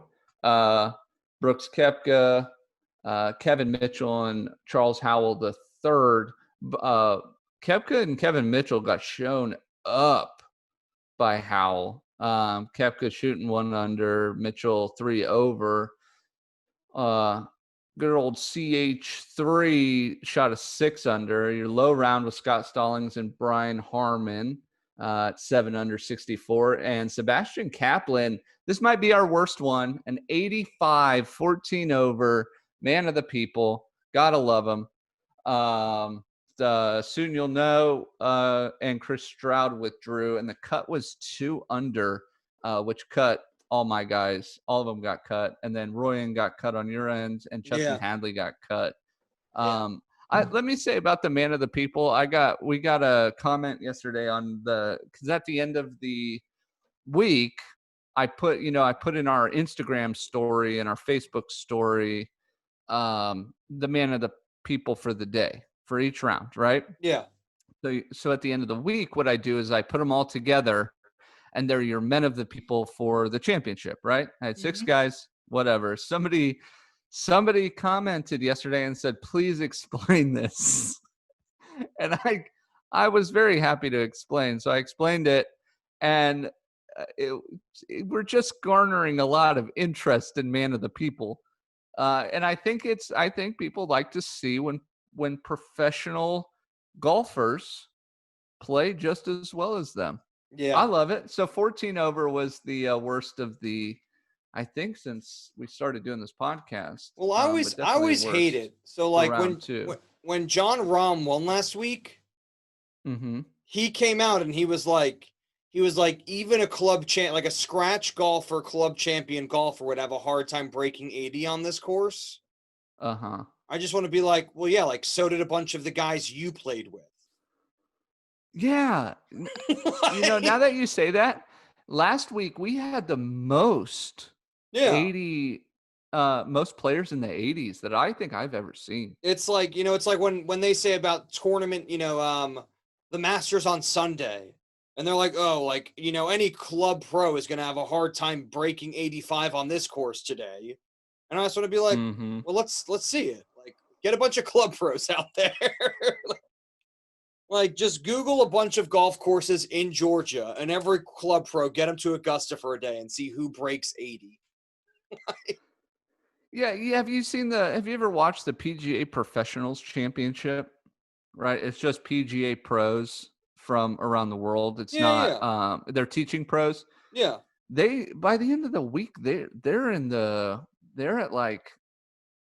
Brooks Koepka, Kevin Mitchell, and Charles Howell the third. Koepka and Kevin Mitchell got shown up by Howell. Koepka shooting 1 under, Mitchell 3 over. Good old CH3 shot a 6 under. Your low round was Scott Stallings and Brian Harmon at 7 under 64. And Sebastian Kaplan, this might be our worst one, an 85, 14 over, man of the people. Gotta love him. Soon you'll know. And Chris Stroud withdrew, and the cut was 2 under, which cut all my guys. All of them got cut, and then Royan got cut on your end, and Justin Hadley got cut. Let me say about the man of the people. We got a comment yesterday on because at the end of the week, I put in our Instagram story and our Facebook story, the man of the people for the day for each round, right? Yeah. So at the end of the week, what I do is I put them all together, and they're your men of the people for the championship, right? I had 6 guys, whatever. Somebody commented yesterday and said, "Please explain this." And I was very happy to explain. So I explained it, and we're just garnering a lot of interest in man of the people. And I think people like to see when professional golfers play just as well as them. Yeah. I love it. So 14 over was the worst of the, I think, since we started doing this podcast. Well, I always hate it. So like when John Rahm won last week, he came out and he was like, even a like a scratch golfer, club champion golfer would have a hard time breaking 80 on this course. I just want to be like, well, yeah, like so did a bunch of the guys you played with. Yeah. Now that you say that, last week we had the most 80 most players in the 80s that I think I've ever seen. It's like, it's like when they say about tournament, the Masters on Sunday, and they're like, oh, like, any club pro is going to have a hard time breaking 85 on this course today. And I just want to be like, well, let's see it. Like, get a bunch of club pros out there. Like, just Google a bunch of golf courses in Georgia, and every club pro, get them to Augusta for a day and see who breaks 80. Yeah. Have you ever watched the PGA Professionals Championship? Right. It's just PGA pros from around the world. It's not, they're teaching pros. Yeah. By the end of the week, they're at like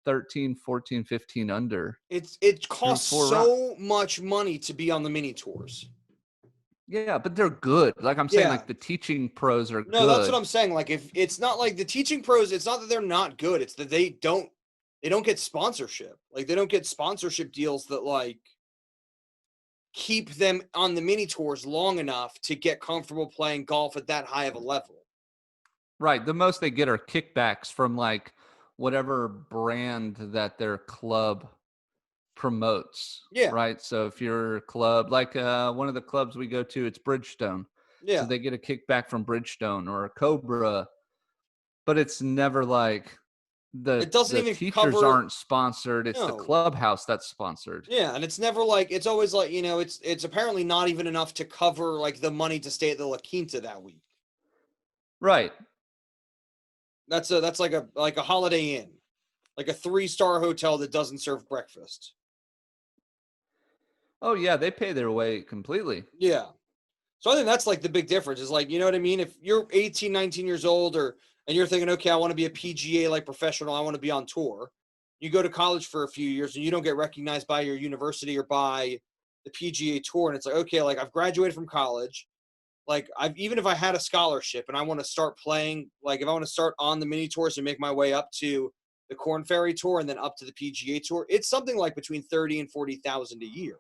13, 14, 15 under. It costs so much money to be on the mini tours. Yeah, but they're good. Like I'm saying, like the teaching pros are good. No, that's what I'm saying. Like if it's not like the teaching pros, it's not that they're not good. It's that they don't get sponsorship. Like they don't get sponsorship deals that like keep them on the mini tours long enough to get comfortable playing golf at that high of a level. Right. The most they get are kickbacks from like whatever brand that their club promotes. Yeah. Right. So if your club, like one of the clubs we go to, it's Bridgestone. Yeah. So they get a kickback from Bridgestone or a Cobra, but it's never like it doesn't even teachers aren't sponsored. It's the clubhouse that's sponsored. Yeah. And it's never like, it's always like, it's apparently not even enough to cover like the money to stay at the La Quinta that week. Right. That's like a Holiday Inn, like a 3-star hotel that doesn't serve breakfast. Oh yeah, they pay their way completely. Yeah. So I think that's like the big difference is like, you know what I mean? If you're 18, 19 years old and you're thinking, okay, I want to be a PGA like professional, I want to be on tour. You go to college for a few years and you don't get recognized by your university or by the PGA Tour. And it's like, okay, like I've graduated from college. Like even if I had a scholarship and I want to start playing, like if I want to start on the mini tours and make my way up to the Corn Ferry Tour and then up to the PGA Tour, it's something like between 30 and 40,000 a year.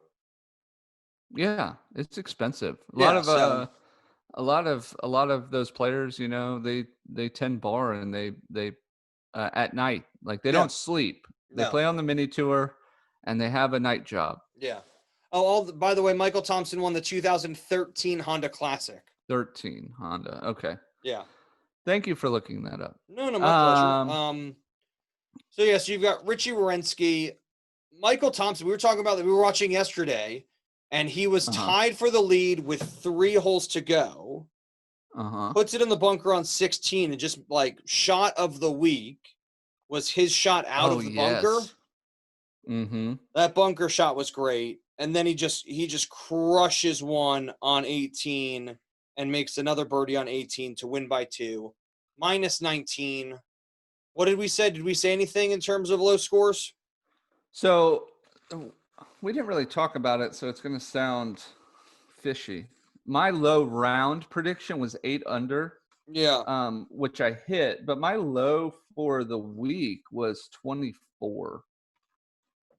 Yeah, it's expensive. A lot of those players, they tend bar and they at night, like they don't sleep. They play on the mini tour and they have a night job. Yeah. Oh, by the way, Michael Thompson won the 2013 Honda Classic. 13 Honda. Okay. Yeah. Thank you for looking that up. No, my pleasure. So yes, you've got Richie Wierenski, Michael Thompson. We were talking about that. We were watching yesterday, and he was tied for the lead with 3 holes to go. Puts it in the bunker on 16, and just like shot of the week was his shot out of the bunker. That bunker shot was great. And then he just crushes one on 18 and makes another birdie on 18 to win by 2. Minus 19. What did we say? Did we say anything in terms of low scores? So we didn't really talk about it, so it's going to sound fishy. My low round prediction was 8 under. Yeah. Which I hit, but my low for the week was 24.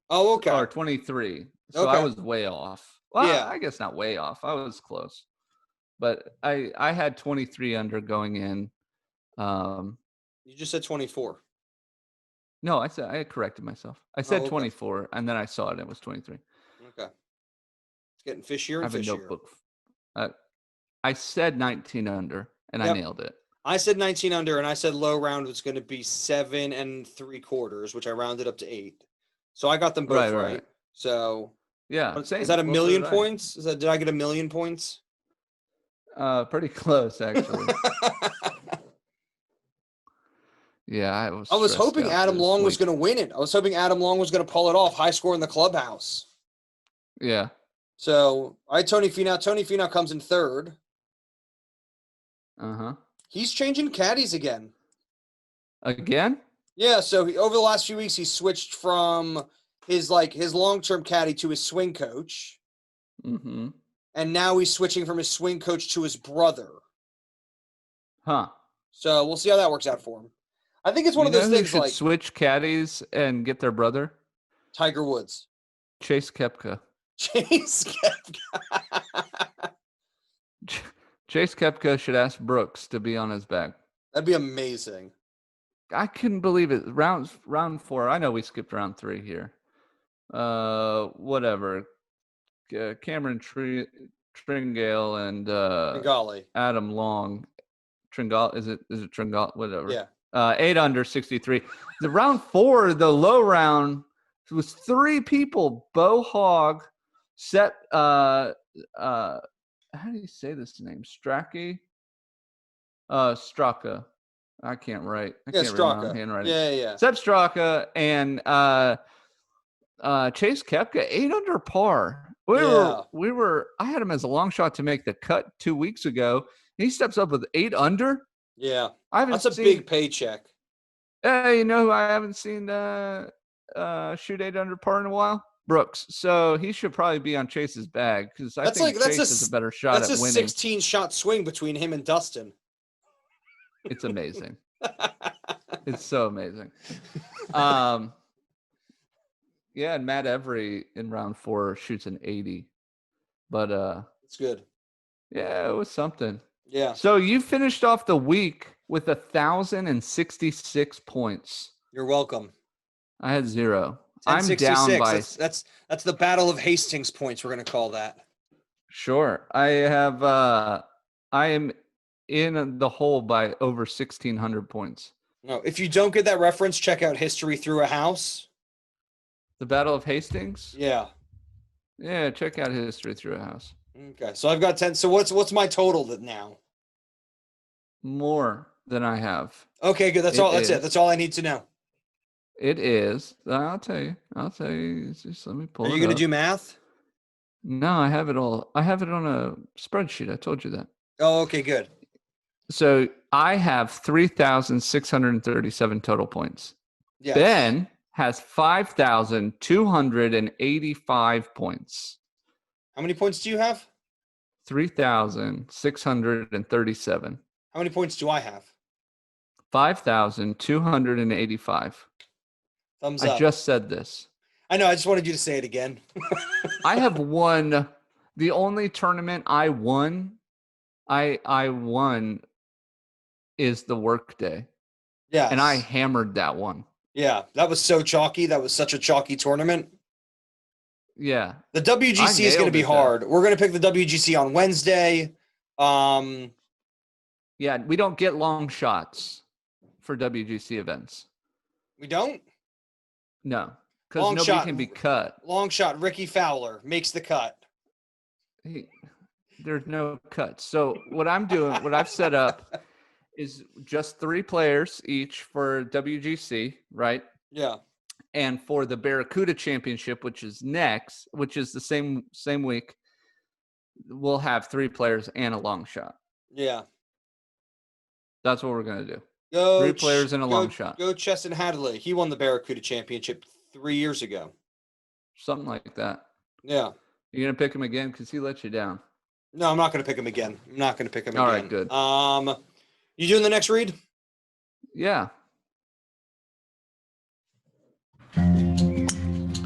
Oh, okay. Or 23. So I was way off. Well, Yeah. I guess not way off. I was close. But I had 23 under going in. You just said 24. No, I corrected myself. I said 24, and then I saw it, and it was 23. Okay. It's getting fishier and I have a fishier. notebook. I said 19 under, and I nailed it. I said 19 under, and I said low round was going to be 7 3/4, which I rounded up to 8. So I got them both right. So yeah, is that a million points? Did I get a million points? Pretty close, actually. Yeah, I was hoping Adam Long was going to win it. I was hoping Adam Long was going to pull it off. High score in the clubhouse. Yeah. So I had Tony Finau. Tony Finau comes in third. Uh-huh. He's changing caddies again. Again? Yeah, so over the last few weeks, he switched from his long-term caddy to his swing coach. Mm-hmm. And now he's switching from his swing coach to his brother. Huh. So we'll see how that works out for him. I think it's one of those things who should switch caddies and get their brother? Tiger Woods. Chase Koepka. Chase Koepka. Chase Koepka should ask Brooks to be on his back. That'd be amazing. I couldn't believe it. Round 4. I know we skipped round 3 here. Whatever. Cameron Tringale and Tringali. Adam Long. Tringali, is it Tringali? Whatever. Yeah. 8 under 63. The round 4, the low round, it was 3 people. Bo Hogg, Set. How do you say this name? Straka. I can't write. I can't read my own handwriting. Yeah. Sepp Straka and Chase Koepka, 8 under par. We were. I had him as a long shot to make the cut 2 weeks ago. He steps up with 8 under. Yeah, that's a big paycheck. You know who I haven't seen shoot 8 under par in a while? Brooks. So he should probably be on Chase's bag because I think Chase is a better shot at winning. That's a 16-shot swing between him and Dustin. It's amazing. It's so amazing. Yeah, and Matt Every in round 4 shoots an 80. But it's good. Yeah, it was something. Yeah. So you finished off the week with 1,066 points. You're welcome. I had 0. I'm down by. That's the Battle of Hastings points. We're gonna call that. Sure. I am in the hole by over 1,600 points. No, if you don't get that reference, check out History Through a House. The Battle of Hastings? Yeah. Yeah, check out History Through a House. Okay, so I've got 10. So what's my total now? More than I have. Okay, good. That's all. That's it. That's all I need to know. It is. I'll tell you. Just let me pull it up. Are you going to do math? No, I have it all. I have it on a spreadsheet. I told you that. Oh, okay, good. So I have 3,637 total points. Yes. Ben has 5,285 points. How many points do you have? 3,637. How many points do I have? 5,285. Thumbs up. I just said this. I know. I just wanted you to say it again. I have won. The only tournament I won, I won is the Workday. Yeah. And I hammered that one. Yeah. That was so chalky. That was such a chalky tournament. Yeah. The WGC is going to be hard. We're going to pick the WGC on Wednesday. Yeah, we don't get long shots for WGC events. We don't? No, because nobody can be cut. Long shot, Ricky Fowler makes the cut. There's no cuts. So what I'm doing, what I've set up is just 3 players each for WGC, right? Yeah. And for the Barracuda Championship, which is next, which is the same week, we'll have 3 players and a long shot. Yeah. That's what we're going to do. 3 players and a long shot. Go Chesson Hadley. He won the Barracuda Championship 3 years ago. Something like that. Yeah. You're going to pick him again because he let you down. No, I'm not going to pick him again. All right, good. You doing the next read? Yeah.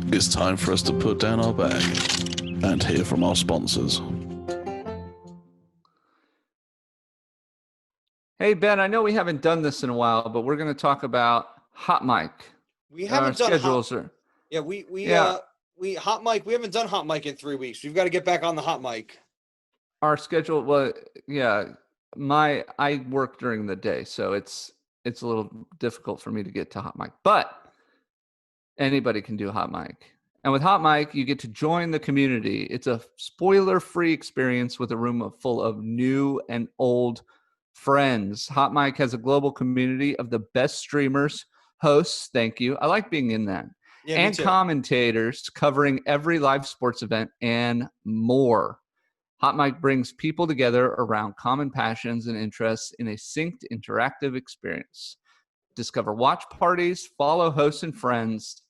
It's time for us to put down our bag and hear from our sponsors. Hey, Ben, I know we haven't done this in a while, but we're going to talk about Hot Mic. We haven't done schedules hot. Yeah, we hot mic. We haven't done hot mic in 3 weeks. We've got to get back on the hot mic. Our schedule, well, yeah, I work during the day, so it's a little difficult for me to get to Hot Mic, but anybody can do Hot Mic. And with Hot Mic, you get to join the community. It's a spoiler-free experience with a room full of new and old friends. Hot Mic has a global community of the best streamers, hosts, thank you. I like being in that. Yeah, and commentators covering every live sports event and more. Hot Mic brings people together around common passions and interests in a synced interactive experience. Discover watch parties, follow hosts and friends,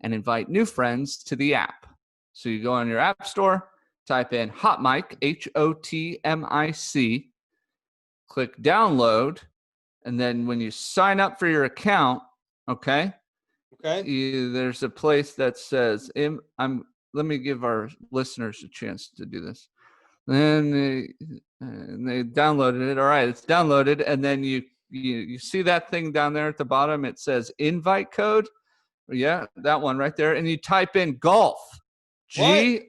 and invite new friends to the app. So you go on your app store, type in Hot Mic, HOTMIC, click download, and then when you sign up for your account, okay, there's a place that says, let me give our listeners a chance to do this. Then they downloaded it. All right, it's downloaded, and then you see that thing down there at the bottom. It says invite code. Yeah, that one right there, and you type in golf. GOLF.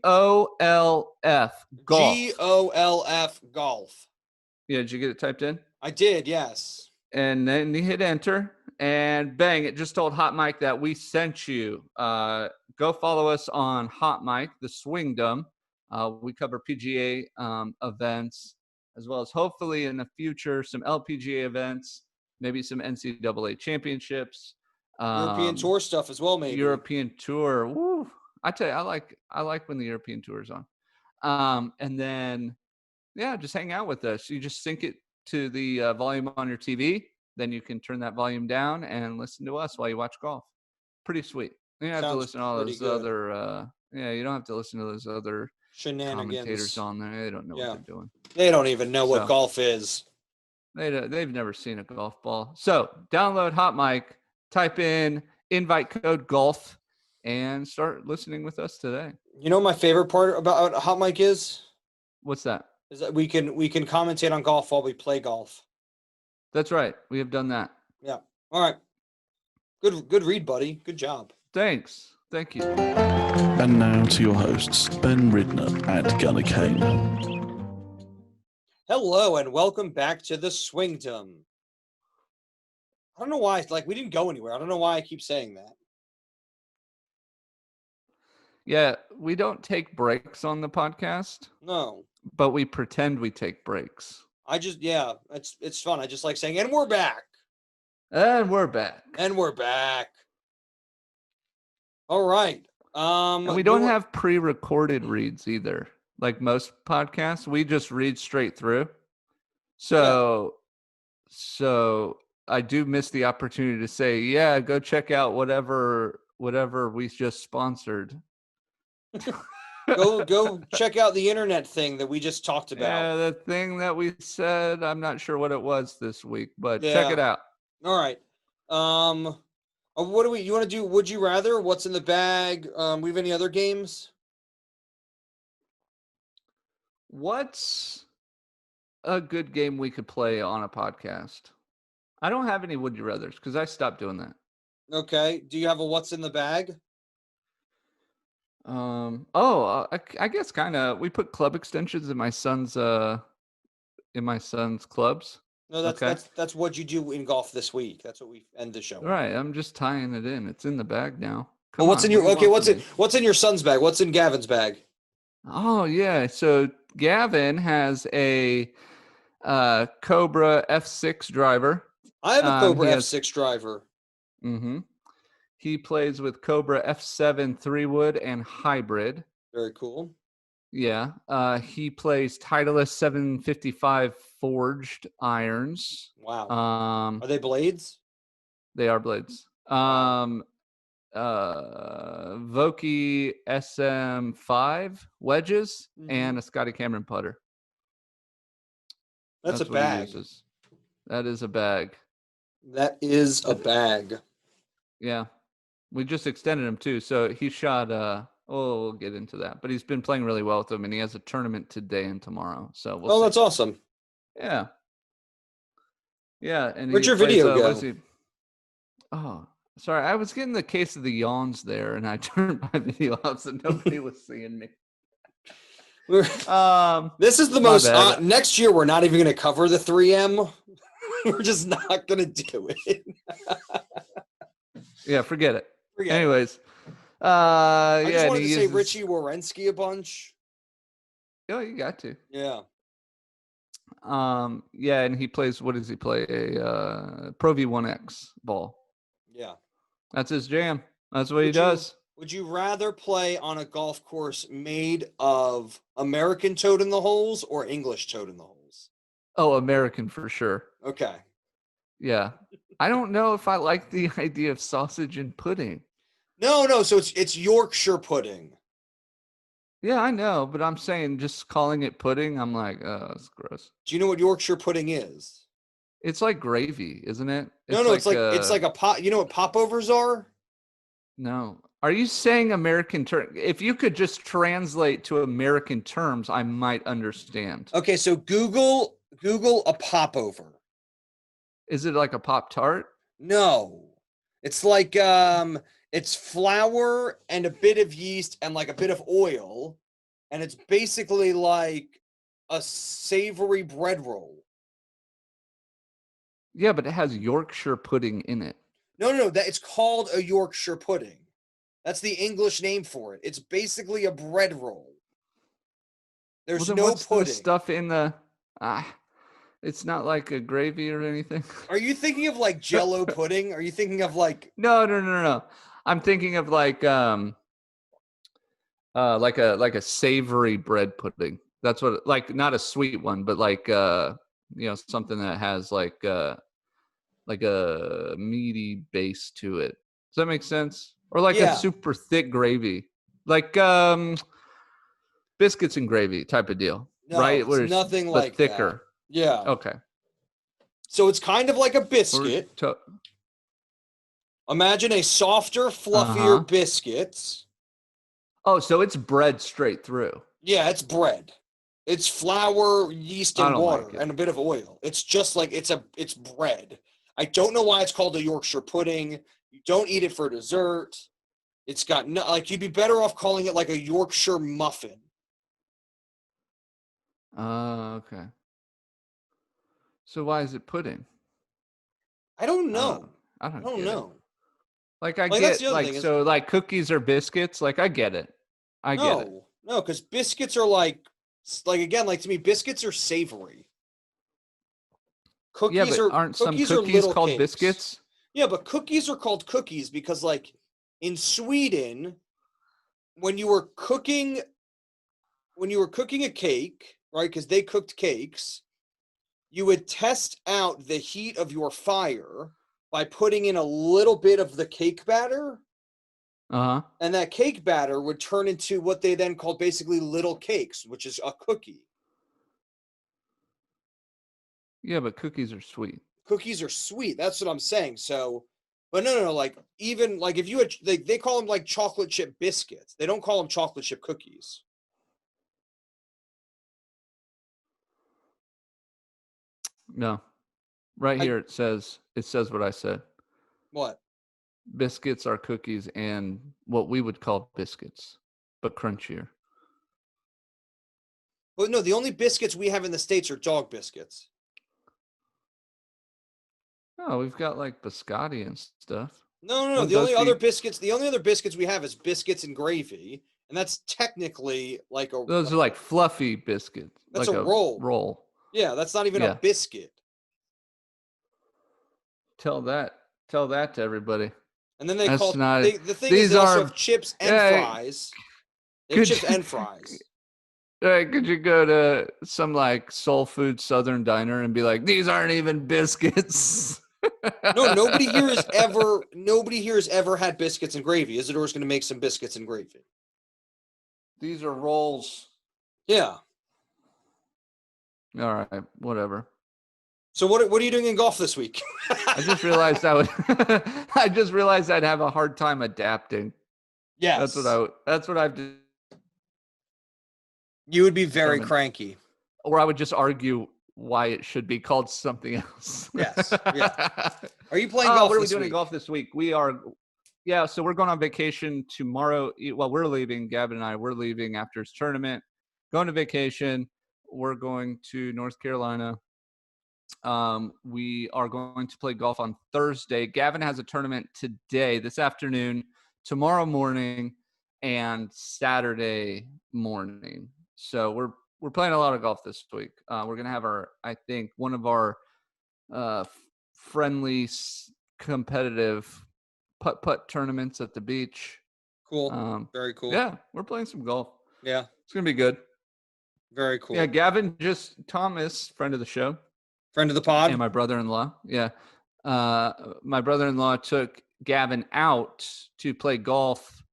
Golf. GOLF golf. Yeah, did you get it typed in? I did, yes. And then you hit enter, and bang! It just told Hot Mic that we sent you. Go follow us on Hot Mic, the Swingdom. We cover PGA events, as well as hopefully in the future some LPGA events, maybe some NCAA championships, European Tour stuff as well, maybe. European Tour. Woo! I tell you, I like when the European Tour is on. And then, yeah, just hang out with us. You just sync it to the volume on your TV. Then you can turn that volume down and listen to us while you watch golf. Pretty sweet. You don't have to listen to all those other. You don't have to listen to those other commentators on there. They don't know what they're doing. They don't even know what golf is. They've never seen a golf ball. So download Hot Mic, type in invite code golf, and start listening with us today. You know, my favorite part about Hot Mic is? What's that? Is that we can commentate on golf while we play golf. That's right. We have done that. Yeah. All right. Good read, buddy. Good job. Thanks. Thank you. And now to your hosts, Ben Ridner and Gunnar Kane. Hello, and welcome back to the Swingdom. I don't know why. We didn't go anywhere. I don't know why I keep saying that. Yeah, we don't take breaks on the podcast. No. But we pretend we take breaks. It's fun. I just like saying, and we're back. And we're back. And we're back. All right. And we don't have pre-recorded reads either. Like most podcasts, we just read straight through. So I do miss the opportunity to say, yeah, go check out whatever we just sponsored. Go check out the internet thing that we just talked about. Yeah, the thing that we said, I'm not sure what it was this week, but check it out. All right. What do you want to do? Would you rather? What's in the bag? We have any other games? What's a good game we could play on a podcast? I don't have any would you rathers because I stopped doing that. Okay. Do you have a what's in the bag? I guess kind of. We put club extensions in my son's clubs. No, that's what you do in golf this week. That's what we end the show. All right, I'm just tying it in. It's in the bag now. Well, what's in your what's in your son's bag? What's in Gavin's bag? Oh yeah, so Gavin has a Cobra F6 driver. I have a Cobra F6 driver. Mm-hmm. He plays with Cobra F7 3-wood and hybrid. Very cool. Yeah. He plays Titleist 755 forged irons. Wow. Are they blades? They are blades. Vokey SM5 wedges and a Scotty Cameron putter. That's a bag. That is a bag. That is a bag. Yeah. We just extended him too. So he shot we'll get into that. But he's been playing really well with them, and he has a tournament today and tomorrow. So we'll see. That's awesome. Yeah. Yeah, and Where'd he your plays, video go? what is he? Oh, sorry. I was getting the case of the yawns there, and I turned my video off so nobody was seeing me. This is the most. Next year, we're not even going to cover the 3M. We're just not going to do it. Yeah, forget it. Forget Anyways, I just yeah, wanted to say Richie Wierenski a bunch. Oh, you got to. Yeah. Yeah, and he plays. What does he play? A Pro V1X ball. Yeah. That's his jam. That's what he does. Would you rather play on a golf course made of American toad in the holes or English toad in the holes? Oh, American for sure. Okay. Yeah. I don't know if I like the idea of sausage and pudding. No. So it's Yorkshire pudding. Yeah, I know, but I'm saying just calling it pudding, I'm like, oh, that's gross. Do you know what Yorkshire pudding is? It's like gravy, isn't it? It's like a pot. You know what popovers are? No. Are you saying American term? If you could just translate to American terms, I might understand. Okay, so Google a popover. Is it like a Pop-Tart? No. It's like it's flour and a bit of yeast and like a bit of oil, and it's basically like a savory bread roll. Yeah, but it has Yorkshire pudding in it. No, that it's called a Yorkshire pudding. That's the English name for it. It's basically a bread roll. There's no what's pudding. The stuff in the it's not like a gravy or anything. Are you thinking of like Jell-O pudding? Are you thinking of like No. I'm thinking of like a savory bread pudding. That's what, like, not a sweet one, but like something that has like a meaty base to it. Does that make sense? Or like a super thick gravy, like biscuits and gravy type of deal, right? It's nothing like thicker. That. Yeah. Okay. So it's kind of like a biscuit. Imagine a softer, fluffier biscuit. Oh, so it's bread straight through. Yeah, it's bread. It's flour, yeast, and water, and a bit of oil. It's just like it's bread. I don't know why it's called a Yorkshire pudding. You don't eat it for dessert. It's got you'd be better off calling it like a Yorkshire muffin. Okay. So why is it pudding? I don't know. I don't know. Like I get like cookies or biscuits. Like I get it. I get it. No, because biscuits are like again, like to me, biscuits are savory. Cookies aren't some cookies called cakes. Biscuits? Yeah, but cookies are called cookies because, like, in Sweden, when you were cooking a cake, right? Because they cooked cakes, you would test out the heat of your fire by putting in a little bit of the cake batter. And that cake batter would turn into what they then called basically little cakes, which is a cookie. Yeah, but cookies are sweet. Cookies are sweet. That's what I'm saying. So, but no. Like even like if you had, they call them like chocolate chip biscuits. They don't call them chocolate chip cookies. No, right here it says what I said. What? Biscuits are cookies and what we would call biscuits, but crunchier. Well, no, the only biscuits we have in the States are dog biscuits. Oh, we've got like biscotti and stuff. No. The only other biscuits we have is biscuits and gravy, and that's technically like a. Those are like fluffy biscuits. That's like a roll. Roll. Yeah, that's not even a biscuit. Tell that to everybody. And then they call the thing is they also have chips and fries. They have chips and fries. Could you go to some like soul food Southern diner and be like, these aren't even biscuits? No, nobody here has ever had biscuits and gravy. Isidore's going to make some biscuits and gravy. These are rolls. Yeah. All right, whatever. So what are you doing in golf this week? I just realized I just realized I'd have a hard time adapting. Yes. That's what I've You would be very determined. cranky. Or I would just argue why it should be called something else. Yes. Yeah. Are you playing golf what are we this doing in week? golf this week? Yeah, so we're going on vacation tomorrow. Well, we're leaving, Gavin and I, we're leaving after his tournament, going to vacation. We're going to North Carolina. We are going to play golf on Thursday. Gavin has a tournament today, this afternoon, tomorrow morning, and Saturday morning. So we're playing a lot of golf this week. We're gonna have one of our friendly, competitive putt tournaments at the beach. Cool. Very cool. Yeah, we're playing some golf. Yeah. It's gonna be good. Very cool. Yeah, Thomas, friend of the show. Friend of the pod. And my brother-in-law. Yeah. My brother-in-law took Gavin out to play golf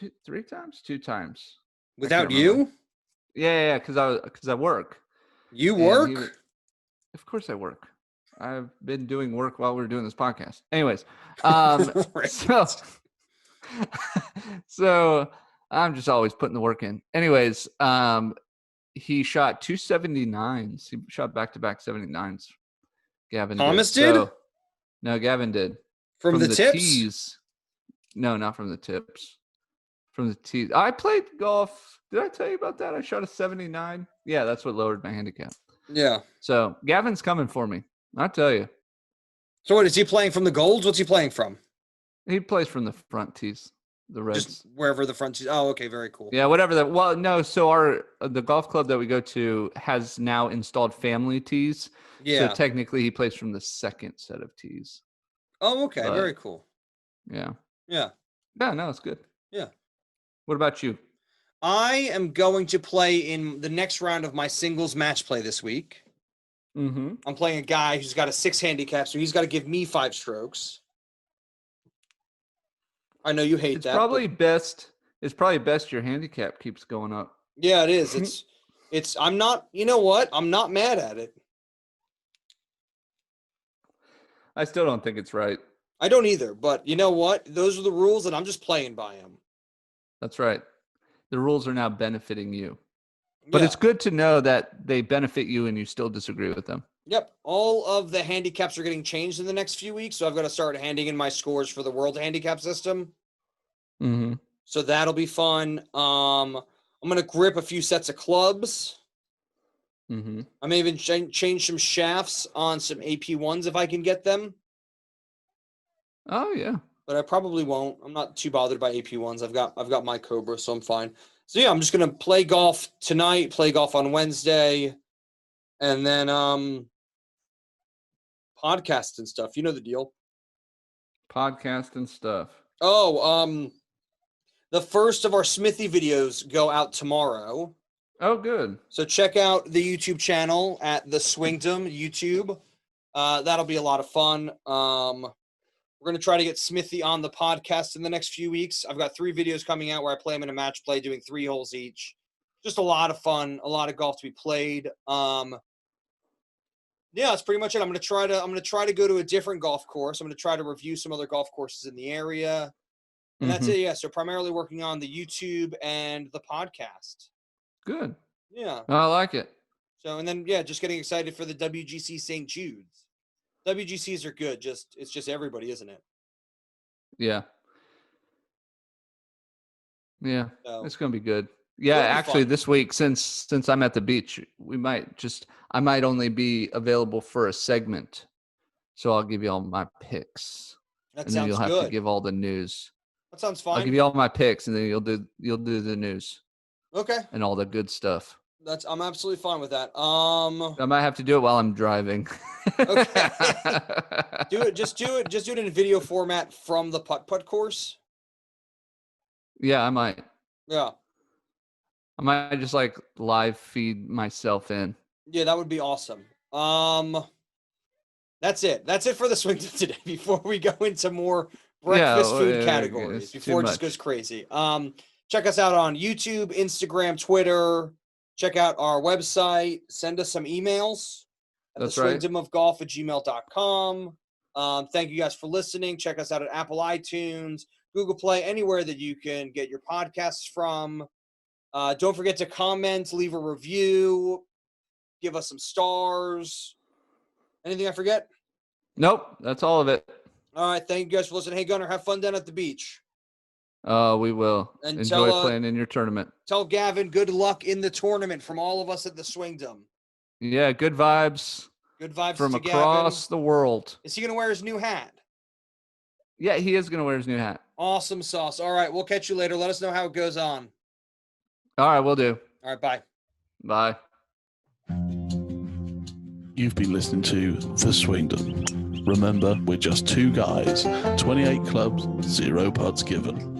2 times. Without you? Yeah, because I work. You work? Of course I work. I've been doing work while we were doing this podcast. Anyways, so I'm just always putting the work in. Anyways, he shot 279s. He shot back-to-back 79s. Gavin Thomas did? No, Gavin did. From the tips? Tees. No, not from the tips. From the tees. I played golf. Did I tell you about that? I shot a 79. Yeah, that's what lowered my handicap. Yeah. So Gavin's coming for me. I'll tell you. So what, is he playing from the golds? What's he playing from? He plays from the front tees, the reds. Just wherever the front tees. Oh, okay, very cool. Yeah, whatever that. Well, no. So the golf club that we go to has now installed family tees. Yeah. So technically, he plays from the second set of tees. Oh, okay, very cool. Yeah. Yeah. Yeah. No, it's good. Yeah. What about you? I am going to play in the next round of my singles match play this week. Mm-hmm. I'm playing a guy who's got a 6 handicap, so he's got to give me 5 strokes. I know you hate that. It's probably best your handicap keeps going up. Yeah, it is. I'm not, you know what? I'm not mad at it. I still don't think it's right. I don't either, but you know what? Those are the rules, and I'm just playing by them. That's right. The rules are now benefiting you. But it's good to know that they benefit you and you still disagree with them. Yep. All of the handicaps are getting changed in the next few weeks, so I've got to start handing in my scores for the world handicap system. Mm-hmm. So that'll be fun. I'm going to grip a few sets of clubs. Mm-hmm. I may even change some shafts on some AP1s if I can get them. Oh, yeah. But I probably won't. I'm not too bothered by AP1s. I've got my Cobra, so I'm fine. So yeah, I'm just gonna play golf tonight, play golf on Wednesday, and then podcast and stuff. You know the deal. Podcast and stuff. Oh, the first of our Smithy videos go out tomorrow. Oh, good. So check out the YouTube channel at the Swingdom YouTube. That'll be a lot of fun. We're going to try to get Smithy on the podcast in the next few weeks. I've got 3 videos coming out where I play him in a match play, doing 3 holes each. Just a lot of fun, a lot of golf to be played. Yeah, that's pretty much it. I'm going to try to go to a different golf course. I'm going to try to review some other golf courses in the area. And that's it. Yeah. So primarily working on the YouTube and the podcast. Good. Yeah. I like it. So, and then, yeah, just getting excited for the WGC St. Jude's. WGCs are good. It's just everybody, isn't it? Yeah. Yeah. So, It's going to be good. Yeah, actually fun. This week, since I'm at the beach, I might only be available for a segment. So I'll give you all my picks. That and then sounds you'll have good. to give all the news. That sounds fine. I'll give you all my picks and then you'll do the news. Okay. And all the good stuff. I'm absolutely fine with that. I might have to do it while I'm driving. Okay. Just do it in video format from the putt course. Yeah, I might. Yeah. I might just like live feed myself in. Yeah, that would be awesome. That's it. That's it for the swing today. Before we go into more breakfast food categories, before it just goes crazy. Check us out on YouTube, Instagram, Twitter. Check out our website. Send us some emails That's the right. swingdomofgolf@gmail.com. Thank you guys for listening. Check us out at Apple iTunes, Google Play, anywhere that you can get your podcasts from. Don't forget to comment, leave a review, give us some stars. Anything I forget? Nope, that's all of it. All right, thank you guys for listening. Hey, Gunnar, have fun down at the beach. We will. And Enjoy playing in your tournament. Tell Gavin good luck in the tournament from all of us at the Swingdom. Yeah, good vibes. Good vibes from to across Gavin. the world. Is he going to wear his new hat? Yeah, he is going to wear his new hat. Awesome sauce. All right, we'll catch you later. Let us know how it goes on. All right, we'll do. All right, bye. Bye. You've been listening to The Swingdom. Remember, we're just two guys, 28 clubs, 0 putts given.